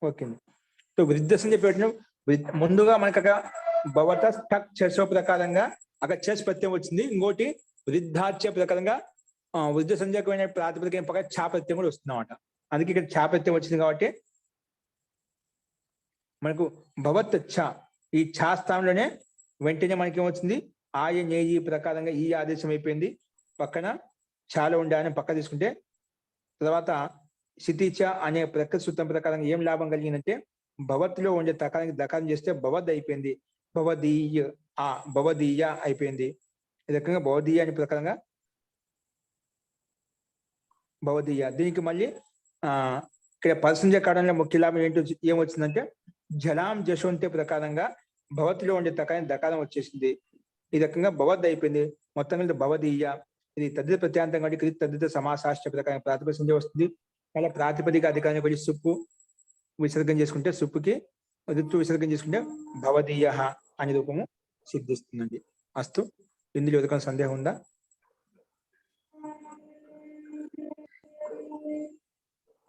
ఓకే, సో వృద్ధ సంజ్ఞ పెట్టడం ముందుగా మనకు అక్కడ భవత ఠక్ చెస్ ప్రకారంగా అక్కడ చెస్ ప్రత్యయం వచ్చింది. ఇంకోటి వృద్ధాచ్య ప్రకారంగా వృద్ధ సంజ్ఞకమైన ప్రాతిపదిక పక్కన ఛా ప్రత్యయం కూడా వస్తుంది అన్నమాట. అందుకే ఇక్కడ ఛా ప్రత్యయం వచ్చింది కాబట్టి మనకు భవత్ ఛ, ఈ ఛా స్థానంలోనే వెంటనే మనకి ఏమొచ్చింది? ఆయ నేయి ప్రకారంగా ఈ ఆదేశం అయిపోయింది. పక్కన ఛాలో ఉండే ఆయన పక్క తీసుకుంటే తర్వాత సితిచ అనే ప్రకృతి సూత్రం ప్రకారంగా ఏం లాభం కలిగిందంటే భవత్లో ఉండే తకారానికి దకారం చేస్తే భవద్ అయిపోయింది. భవదీయ భవదీయ అయిపోయింది. ఈ రకంగా భవదీయ అనే ప్రకారంగా భవదీయ. దీనికి మళ్ళీ ఇక్కడ పరసంజ కాలంలో ముఖ్య లాభం ఏంటో ఏమొచ్చిందంటే జలాం జశోంతే ప్రకారంగా భవతిలో ఉండే తకారం దకారం వచ్చేసింది. ఈ రకంగా భవద్ అయిపోయింది. మొత్తం మీద భవదీయ ఇది తద్దిత ప్రత్యాంతం కాబట్టి క్రిత్ తద్దిత సమాసాష్ట ప్రకారం ప్రాతిపదిక సంజ వస్తుంది. మళ్ళీ ప్రాతిపదిక అధికారం బట్టి సుప్పు విసర్గం చేసుకుంటే సుప్పుకి ఋతు విసర్గం చేసుకుంటే భవదీయ అనే రూపము సిద్ధిస్తుందండి. అస్తు. ఇందులో ఎదుర్కొన్న సందేహం ఉందా?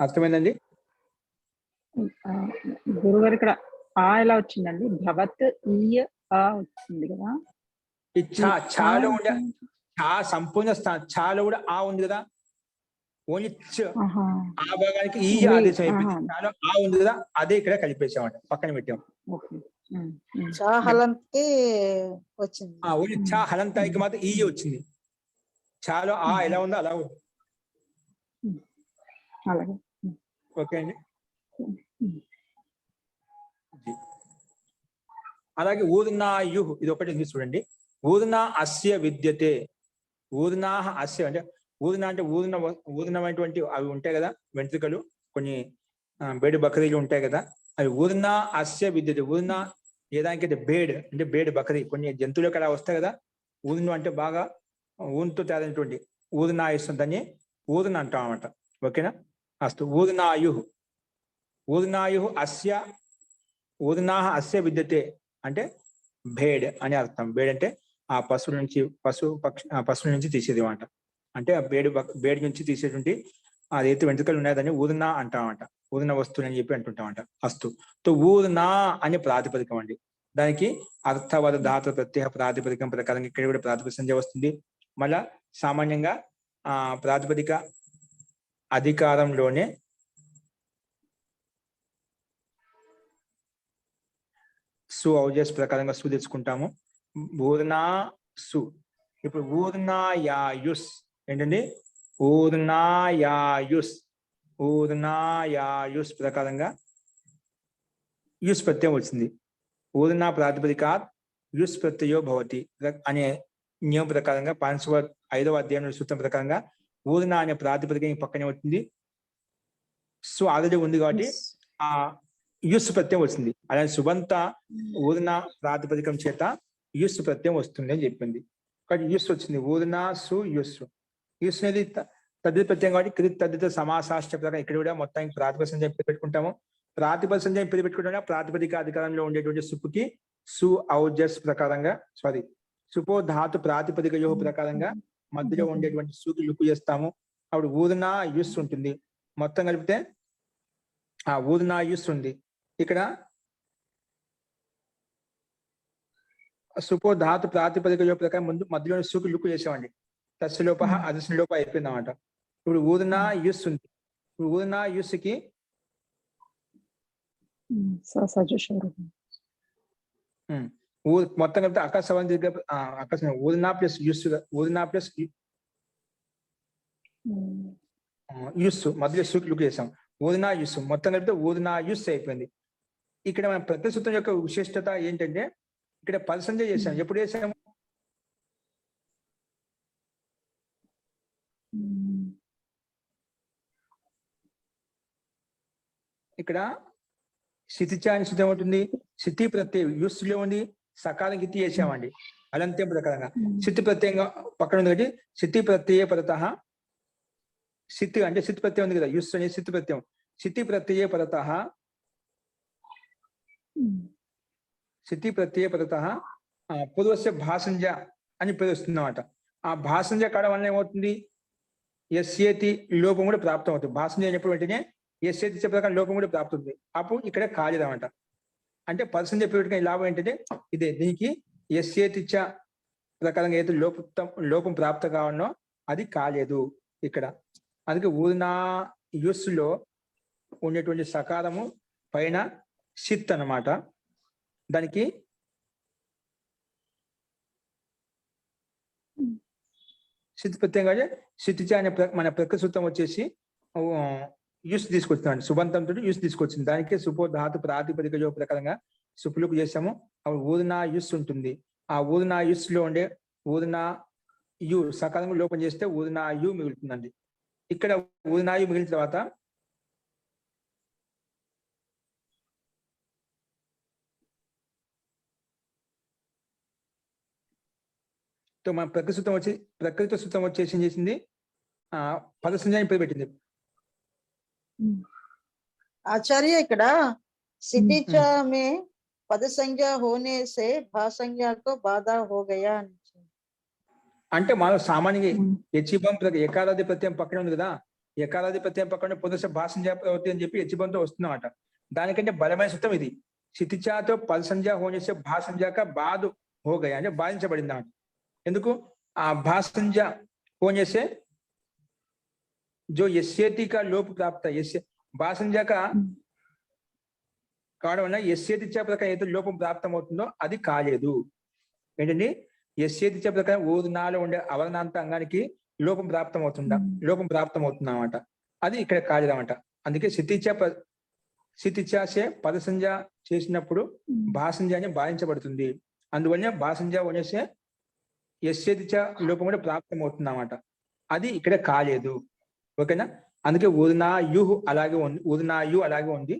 అర్థమైందండి? గురుగారు ఇక్కడ ఆ ఎలా వచ్చిందండి? భవత్ ఈయ ఆ వచ్చింది కదా. ఈ చాలో ఉండే చా సంపూర్ణ స్థానం చాలో కూడా ఆ ఉంది కదా. ఓన్లీ ఆ భాగానికి ఈ ఆదేశం అయిపోయింది. చాలో ఆ ఉంది కదా, అదే ఇక్కడ కలిపేసామంట, పక్కన పెట్టాం. చాహలంకి వచ్చింది. ఓన్లీ చా హలంతాయికి మాత్రం ఈ వచ్చింది. చాలో ఆ ఎలా ఉందో అలా ఉంది. ఓకే అండి. అలాగే ఊర్నాయు ఇది ఒకటి ఉంది చూడండి. ఊర్నా అస్య విద్యతే. ఊర్నా అస్య అంటే ఊర్న అంటే ఊర్నమైనటువంటి అవి ఉంటాయి కదా, వెంట్రుకలు, కొన్ని బేడు బకరీలు ఉంటాయి కదా, అవి ఊర్నా అస్య విద్యతే. ఊర్న ఏదానికైతే బేడ్ అంటే బేడు బకరీ కొన్ని జంతువులకు అలా వస్తాయి కదా. ఊర్ను అంటే బాగా ఊరితో తేదైనటువంటి ఊర్నా ఇస్తుంది, దాన్ని ఊర్న అంటాం అన్నమాట. ఓకేనా? అస్తు. ఊర్నాయు ఊర్నాయు అస్య ఊర్నా అస్య విద్యతే అంటే భేడ్ అని అర్థం. భేడ్ అంటే ఆ పశువుల నుంచి పశువుల నుంచి తీసేది అన్నమాట. అంటే ఆ బేడ్ నుంచి తీసేటువంటి అదైతే వెంట్రుకలు ఉన్నాయో దాన్ని ఊర్నా అంటామంట. ఊర్న వస్తువులు అని చెప్పి అంటుంటామంట. అస్తు. తో ఊర్నా అనే ప్రాతిపదికం అండి. దానికి అర్థవద ధాతు ప్రత్యయ ప్రాతిపదికం ప్రకారం ఇక్కడ కూడా ప్రాతిపదిక సంజ్ఞ వస్తుంది. మళ్ళా సామాన్యంగా ప్రాతిపదిక అధికారంలోనే సు ఔజస్ ప్రకారంగా సు తెచ్చుకుంటాము. ఊర్నా సు. ఇప్పుడు ఊర్నాయాయుస్ ఏంటండి? ఊర్నాయాయుస్ ప్రకారంగా యుస్ ప్రత్యయం వచ్చింది. ఊర్నా ప్రాతిపదిక యుస్ ప్రత్యయో భవతి అనే నియమం ప్రకారంగా 5వ అధ్యాయం సూత్రం ప్రకారంగా ఊర్నా అనే ప్రాతిపదిక పక్కనే వచ్చింది. సు ఆల్రెడీ ఉంది కాబట్టి ఆ యుస్ ప్రత్యయం వచ్చింది. అలాగే సుబంత ఊర్నా ప్రాతిపదికం చేత యుస్ ప్రత్యయం వస్తుంది అని చెప్పింది. కాబట్టి యుస్ వచ్చింది. ఊర్నా సు యుస్. యుస్ అనేది తద్దిత ప్రత్యయం కాబట్టి క్రిత్ తద్దిత సమాసాష్ట ప్రకారం ఇక్కడ కూడా మొత్తానికి ప్రాతిపదిక సంజ్ఞ పేరు పెట్టుకుంటాము. ప్రాతిపదిక సంజ్ఞ పేరు పెట్టుకుంటా ప్రాతిపదిక అధికారంలో ఉండేటువంటి సుపుకి సు ఔజస్ ప్రకారంగా సుపో ధాతు ప్రాతిపదిక యోహ ప్రకారంగా మధ్యలో ఉండేటువంటి సుకి లుక్కు చేస్తాము. అప్పుడు ఊర్నా యుస్ ఉంటుంది. మొత్తం కలిపితే ఆ ఊర్నా యుస్ ఉంది. ఇక్కడ సుపో ధాతు ప్రాతిపదిక యోహ ప్రకారం ముందు మధ్యలో సుకి లుక్కు చేసామండి. తస్యలోప అదస్యలోప అయిపోయింది అన్నమాట. ఇప్పుడు ఊర్నా యుస్ ఉంది. ఇప్పుడు ఊర్నా యుస్ కి మొత్తం కలిపితే అకస్మాత్ ఊర్నా ప్లస్ యుస్ ఊర్నా ప్లస్ యుస్ మధ్యలో సుకి లుక్ చేసాం. ఊర్నా యుస్ మొత్తం కలిపితే ఊర్నా యుస్ అయిపోయింది. ఇక్కడ మన ప్రతిసూత్రం యొక్క విశిష్టత ఏంటంటే ఇక్కడ పదసంజ చేసాం. ఎప్పుడు చేసాము? ఇక్కడ స్థితిచ అని శుద్ధం ఉంటుంది. స్థితి ప్రత్యయం యుస్ లో ఉంది, సకాలం గిత్తి చేసామండి. అలంత్యం ప్రకారంగా స్థితి ప్రత్యయంగా పక్కన ఉంది కాబట్టి స్థితి ప్రత్యయ పరత స్థితి అంటే స్థితి ప్రత్యయం ఉంది కదా, యుస్ అనే స్థితి ప్రత్యయం. స్థితి ప్రత్యయ పరత స్థితి ప్రత్యయ పరత పూర్వస్య భాషంజ అని పేరు వస్తుంది అన్నమాట. ఆ భాషంజ కావడం వల్ల ఏమవుతుంది? ఎస్ఏతి లోపం కూడా ప్రాప్తం అవుతుంది. భాషంజ అయినప్పుడు వెంటనే ఎస్ఏతి ప్రకారం లోపం కూడా ప్రాప్తుంది. అప్పుడు ఇక్కడ కాలేదన్నమాట. అంటే పదసంజ పేరుగా లాభం ఏంటంటే ఇదే. దీనికి ఎస్ఏతిచ్చ ప్రకారంగా ఏదైతే లోపం ప్రాప్త కావాలనో అది కాలేదు ఇక్కడ. అందుకే ఊర్నా యుస్ లో ఉండేటువంటి సకారము పైన సిత్ అన్నమాట. దానికి సిత్ ప్రత్యేకంగా సితిచ అనే మన ప్రకృతి సూత్రం వచ్చేసి యుస్ తీసుకొచ్చిందండి. సుబంతంతో యుస్ తీసుకొచ్చింది. దానికి సుపో ధాతు ప్రాతిపదిక యోగ ప్రకారంగా సుపులుకు చేసాము. అప్పుడు ఊర్నా యుస్ ఉంటుంది. ఆ ఊర్నా యుస్ లో ఉండే ఊర్నా యు సకాలంగా లోపం చేస్తే ఊర్నా యు మిగులుతుందండి. ఇక్కడ ఊర్నా యు మిగిలిన తర్వాత మన ప్రకృతి సూత్రం వచ్చేసి ఏం చేసింది పద సంజ్ఞాన్ని పేరు పెట్టింది. आचार्य ఇక్కడ सितिचा में पद संज्ञा होने से भा संज्ञा को बाधा हो गया అని అంటే మనం సామాన్యంగా యచిబం ఏకారాది ప్రత్యయం పక్కనే ఉంది కదా, ఏకారాది ప్రత్యయం పక్కనే పుదస భాషంజా ప్రవృత్తి అని చెప్పి యచిబంతో వస్తుందన్నమాట. దానికంటే బలమైన సూత్రం ఇది. క్షితిచాతో పద సంజ్ఞా హోనేసే భాషంజాక బాధ హోగయ అంటే బాధించబడింది అన్నమాట. ఎందుకు ఆ భాషంజా హోనేసే जो यस्येति का लोप प्राप्त यस्य భాషంజాక కావడం వల్ల యస్యేతి ప్రకారం ఏదైతే లోపం ప్రాప్తమవుతుందో అది కాలేదు. ఏంటండి యస్యేతి ప్రకారం ఊర్నాలో ఉండే అవరణాంత అంగానికి లోపం ప్రాప్తమవుతుంది అన్నమాట. అది ఇక్కడ కాలేదన్నమాట. అందుకే స్థితిచాసే పద సంజ్ఞ చేసినప్పుడు భాషంజాన్ని బాధించబడుతుంది. అందువల్ల భాషంజా వనేసే యస్యేతి లోపం కూడా ప్రాప్తమవుతుంది అన్నమాట. అది ఇక్కడ కాలేదు. ఓకేనా? అందుకే ఊర్నా యు అలాగే ఉంది, ఊర్నా యు అలాగే ఉంది.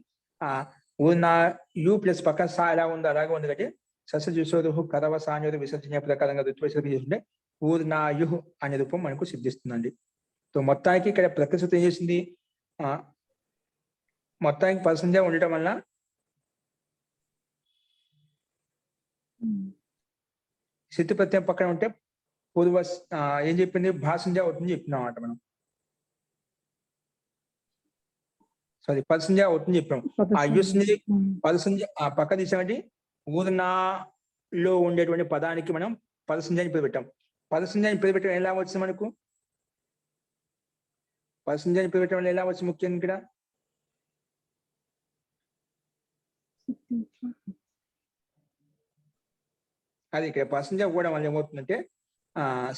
ఊర్నా యు ప్లస్ పక్కన సా ఎలా ఉందో అలాగే ఉంది. కాబట్టి సస్య జుసోరు కరవ సాన్యోరు విసర్జన ప్రకారంగా ఋతుపరిశోధన చేసుకుంటే ఊర్నా యు అనే రూపం మనకు సిద్ధిస్తుందండి. సో మొత్తానికి ఇక్కడ ప్రకృతి ఏం చేసింది, మొత్తానికి పదసంజ్ఞ ఉండటం వల్ల స్థితి ప్రత్యయం పక్కన ఉంటే పూర్వ ఏం చెప్పింది భాషంజ అవుతుంది చెప్తున్నాం అన్నమాట మనం. సారీ పదసంజ్ఞ అవుతుంది చెప్పాం. ఆ యూస్ పదసంజ్ఞ పక్క తీసామంటే ఊర్నాలో ఉండేటువంటి పదానికి మనం పదసంజ్ఞాన్ని పేరు పెట్టాం. పదసంజ్ఞాన్ని పేరు పెట్టడం ఎలా వచ్చింది మనకు, పదసంజ్ఞాన్ని పేరు పెట్టడం ఎలా వచ్చింది ముఖ్యంగా ఇక్కడ అది ఇక్కడ పదసంజ్ఞ కూడా వల్ల ఏమవుతుందంటే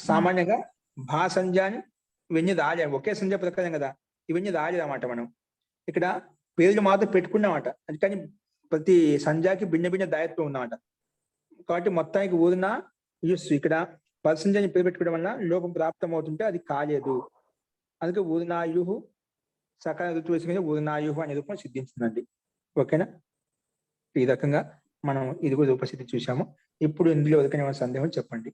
సామాన్యంగా భాసంజ్ఞాన్ని ఇవన్నీ రాలేదు, ఒకే సంజ్ఞ ప్రకారం కదా, ఇవన్నీ రాలేదు అన్నమాట. మనం ఇక్కడ పేర్లు మాత్రం పెట్టుకున్నామాట, అందుకని ప్రతి సంజ్ఞకి భిన్న భిన్న దాయత్వం ఉందన్నమాట. కాబట్టి మొత్తానికి ఊరిన యూస్ ఇక్కడ పదసంజ్ఞని పేరు పెట్టుకోవడం వల్ల లోపం ప్రాప్తం అవుతుంటే అది కాలేదు. అందుకే ఊరినాయుహు సకాల ఋతు వేసుకుని ఊరినాయుహు అనే రూపం సిద్ధించిందండి. ఓకేనా? ఈ రకంగా మనం ఇది కూడా రూపసిద్ధి చూసాము. ఇప్పుడు ఇందులో ఎవరికైనా సందేహం చెప్పండి.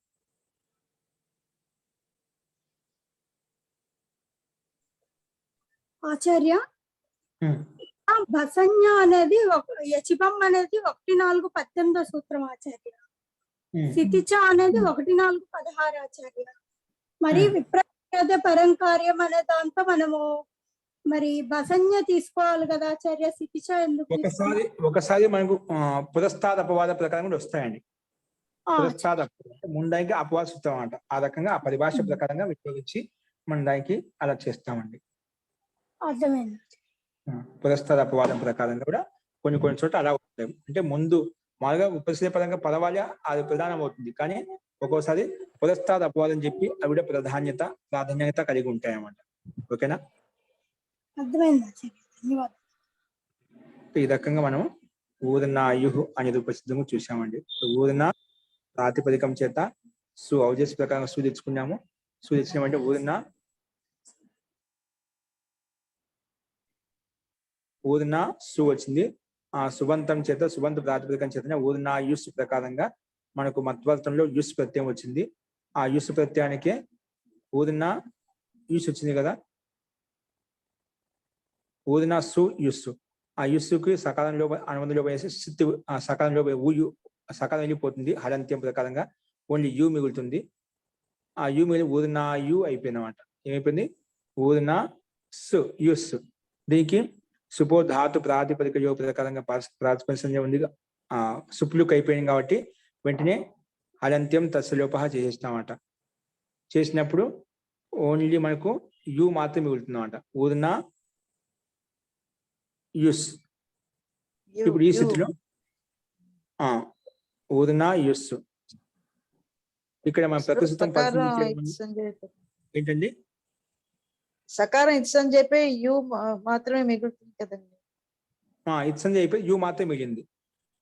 ఆచార్య భసంజ్ఞ అనేది యచిబం అనేది 1:4:18 సూత్రం ఆచార్య. స్థితిచ అనేది 1:4:16 ఆచార్య. మరి విప్రద పరంకార్యం అనే దాంతో మనము మరి భసంజ్ఞ తీసుకోవాలి కదా ఆచార్య, స్థితిచ ఎందుకు? ఒకసారి మనకు పురస్తాద అపవాద ప్రకారం కూడా వస్తాయండి. పురస్తాద ముందానికి అపవాద సూత్రం అంట. ఆ రకంగా ఆ పరిభాష ప్రకారంగా వినియోగించి మన దానికి అలా చేస్తామండి. అర్థమైంది. పురస్తాద అపవాదం ప్రకారంగా కూడా కొన్ని చోట్ల అలా ఉంటాయి. అంటే ముందు మామూలుగా ఉపస్థితి పరంగా పదవాళ్ళ అది ప్రధానం అవుతుంది, కానీ ఒక్కోసారి పురస్తాద అపవాదం చెప్పి అవి కూడా ప్రాధాన్యత కలిగి ఉంటాయి అన్నమాట. ఓకేనా? అర్థమైంది. ఈ రకంగా మనం ఊరినాయుహు అనే రూపసిద్ధము చూసామండి. ఊరిన ప్రాతిపదికం చేత సు ఔజస్ ప్రకారంగా సు తెచ్చుకున్నాము. సు తెచ్చినామంటే ఊరిన సు వచ్చింది. ఆ సుబంతం చేత సుబంత ప్రాతిపదికం చేత ఊరిన యుస్ ప్రకారంగా మనకు మత్వార్థంలో యుస్ ప్రత్యయం వచ్చింది. ఆ యుస్ ప్రత్యయానికే ఊరిన యుస్ వచ్చింది కదా, ఊరిన సు యుస్సు. ఆ యుస్సుకి సకాలంలో అనుబంధంలో వేసి సకాలంలో ఊయు సకాలం వెళ్ళిపోతుంది. హలంత్యం ప్రకారంగా ఓన్లీ యు మిగులుతుంది. ఆ యు మిగిలి ఊరిన యు అయిపోయింది అనమాట. ఏమైపోయింది? ఊరిన సు యుస్. దీనికి సుపో ధాతు ప్రాతిపదిక యోగ ప్రకారంగా ప్రాతిపదిక ఉంది. సుప్లుక్ అయిపోయింది కాబట్టి వెంటనే హలంత్యం తస్సలోప చేసేస్తామట. చేసినప్పుడు ఓన్లీ మనకు యు మాత్రం మిగులుతుంది అనమాట. ఊరిన యుస్. ఇప్పుడు ఈ స్థితిలో ఊరిన యుస్ ఇక్కడ మన ప్రకృతం ఏంటండి, సకారం ఇట్స్ అని చెప్పి యు మాత్రమే మిగులుతుంది కదండి. ఇట్స్ అని చెప్పి యు మాత్రమే మిగిలింది.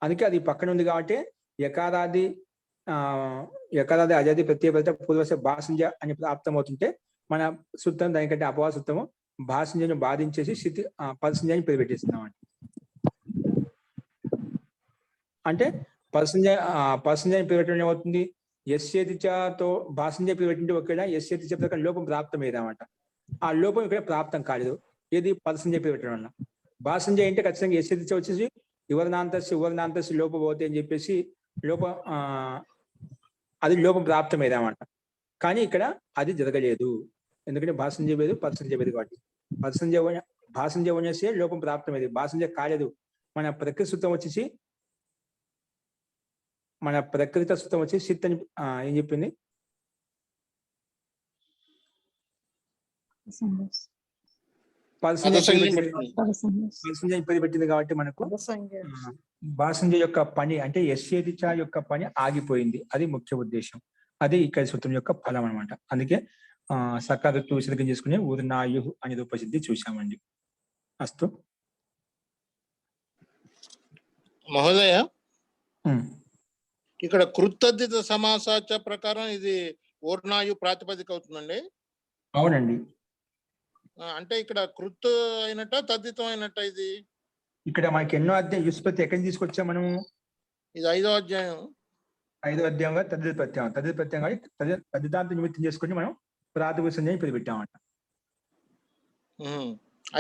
అందుకే అది పక్కన ఉంది కాబట్టి యకారాది అజాది ప్రత్యేక పూర్వశ భాషంజ అని ప్రాప్తం అవుతుంటే మన సూత్రం దానికంటే అపవాద సూత్రము భాషంజను బాధించేసి స్థితి పదసంజాన్ని పేరు పెట్టేస్తున్నాం అండి. అంటే పదసంజాన్ని పేరు పెట్టడం ఏమవుతుంది? యస్యేతిచతో భాషం చెప్పి పెట్టింటే ఒకేలా యస్యేతిచ ప్రకారం లోపం ప్రాప్తమేదన్నమాట. ఆ లోపం ఇక్కడ ప్రాప్తం కాలేదు. ఏది పదసం చెప్పి పెట్టడం వల్ల. భాషం అంటే ఖచ్చితంగా యస్యేతిచ వచ్చేసి యువర్నాంతస్సు లోపపోతే అని చెప్పేసి అది లోపం ప్రాప్తమేదన్నమాట. కానీ ఇక్కడ అది జరగలేదు. ఎందుకంటే భాషం చెప్పేది పదసం చెప్పేది కాబట్టి భాషం చేసే లోపం ప్రాప్తమేది. భాషం కాలేదు. మన ప్రకృతి సూత్రం వచ్చేసి సిత్ అని ఏం చెప్పింది? పెట్టింది కాబట్టి మనకు భాషంజ యొక్క పని అంటే యస్యేతిచ యొక్క పని ఆగిపోయింది. అది ముఖ్య ఉద్దేశం. అది ఇక్కడ సూత్రం యొక్క ఫలం అనమాట. అందుకే సకారత్తు విసర్గం చేసుకుని ఊర్నాయు అనే రూపసిద్ధి చూసామండి. అస్తు మహోదయ, ఇక్కడ కృతద్ధిత సమాసాచ ప్రకారం ఇది ఊర్నాయు ప్రాతిపదిక అవుతుందండి. అవునండి. అంటే ఇక్కడ కృత్ అయినట్ట తద్ధితం అయినట్ట? ఇది ఇక్కడ మనకి ఎన్నో అధ్యాయం వ్యుత్పత్తి ఎక్కడి తీసుకొచ్చాం మనము? ఇది 5వ అధ్యాయం. 5వ అధ్యాయంగా తద్ధిత ప్రత్యయం తద్ధితాంత నిమిత్తం చేసుకుని మనం ప్రాతిపదిక సంజ్ఞని పేరు పెట్టామంట.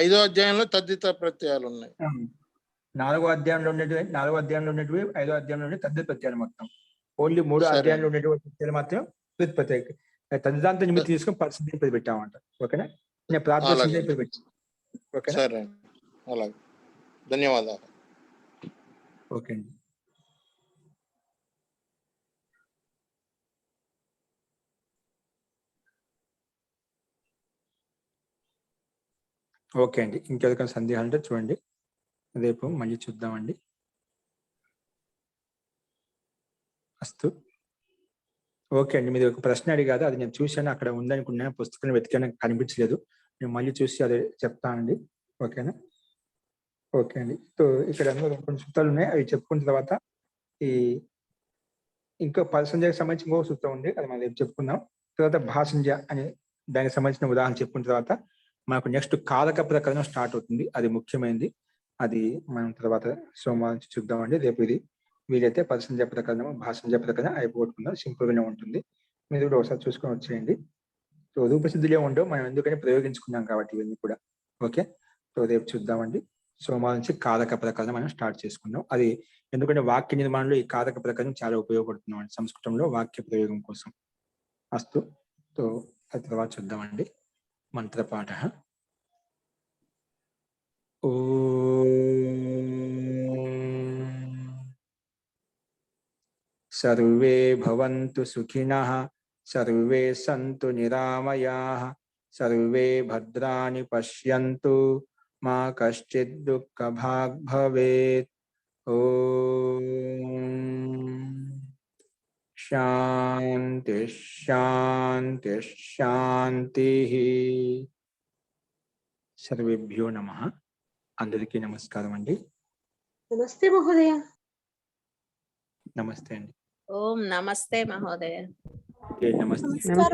5వ అధ్యాయంలో తద్ధిత ప్రత్యయాలు ఉన్నాయి. 4వ అధ్యాయంలో ఉన్నటువంటి 5వ అధ్యాయంలో ఉండే తద్ధిత ప్రత్యయాలు మొత్తం. ఓన్లీ 3వ అధ్యాయంలో ఉన్నటువంటి ప్రత్యయాలు మాత్రం ప్రత్యేక తద్ధితాంత నిమిత్తం తీసుకుని పరిస్థితిని పేరు పెట్టామంట. ఓకేనా? నేను ప్రాతిపదిక సంజ్ఞని పేరు పెట్టాను. ఓకేనా? సరే, అలాగే. ధన్యవాదాలు. ఓకే అండి. ఓకే అండి. ఇంకెవరికైనా సందేహాలు అంటే చూడండి, రేపు మళ్ళీ చూద్దామండి. అస్తు. ఓకే అండి. మీరు ఒక ప్రశ్న అడిగారు, అది నేను చూశాను, అక్కడ ఉందనుకున్నాను, పుస్తకం వెతికాను, కనిపించలేదు. నేను మళ్ళీ చూసి అదే చెప్తానండి. ఓకేనా? ఓకే అండి. సో ఇక్కడ కొన్ని సూత్రాలు ఉన్నాయి, అవి చెప్పుకున్న తర్వాత ఇంకో పదసంధ్యకు సంబంధించి ఇంకో సూత్రం ఉంది, అది మనం రేపు చెప్పుకుందాం. తర్వాత భాషంజ అని దానికి సంబంధించిన ఉదాహరణ చెప్పుకున్న తర్వాత మనకు నెక్స్ట్ కారక ప్రకరణం స్టార్ట్ అవుతుంది. అది ముఖ్యమైనది. అది మనం తర్వాత సోమవారం చూద్దామండి. రేపు ఇది వీలైతే పదసంధ్య ప్రకరణం భాషంజ ప్రకరణం అయిపోగొట్టుకుందాం. సింపుల్ గానే ఉంటుంది. మీరు కూడా ఒకసారి చూసుకొని వచ్చేయండి. సో రూపసిద్ధులే ఉండవు, మనం ఎందుకని ప్రయోగించుకున్నాం కాబట్టి ఇవన్నీ కూడా. ఓకే, సో రేపు చూద్దామండి. సోమవారం నుంచి కారక ప్రకరణం మనం స్టార్ట్ చేసుకుందాం. అది ఎందుకంటే వాక్య నిర్మాణంలో ఈ కారక ప్రకరణం చాలా ఉపయోగపడుతున్నాం అండి, సంస్కృతంలో వాక్య ప్రయోగం కోసం. అస్తు. సో ఆ తర్వాత చూద్దామండి. మంత్రపాఠ. సర్వే భవంతు సుఖినః, సర్వే సంతు నిరామయాః, సర్వే భద్రాణి పశ్యంతు, మా కశ్చిద్ దుఃఖభాగ్ భవేత్. ఓం శాంతి శాంతి శాంతి. సర్వేభ్యో నమః. అందరికీ నమస్కారం అండి. నమస్తే మహోదయ. నమస్తే అండి. ఓం నమస్తే మహోదయ. నమస్తే. నమస్కారం.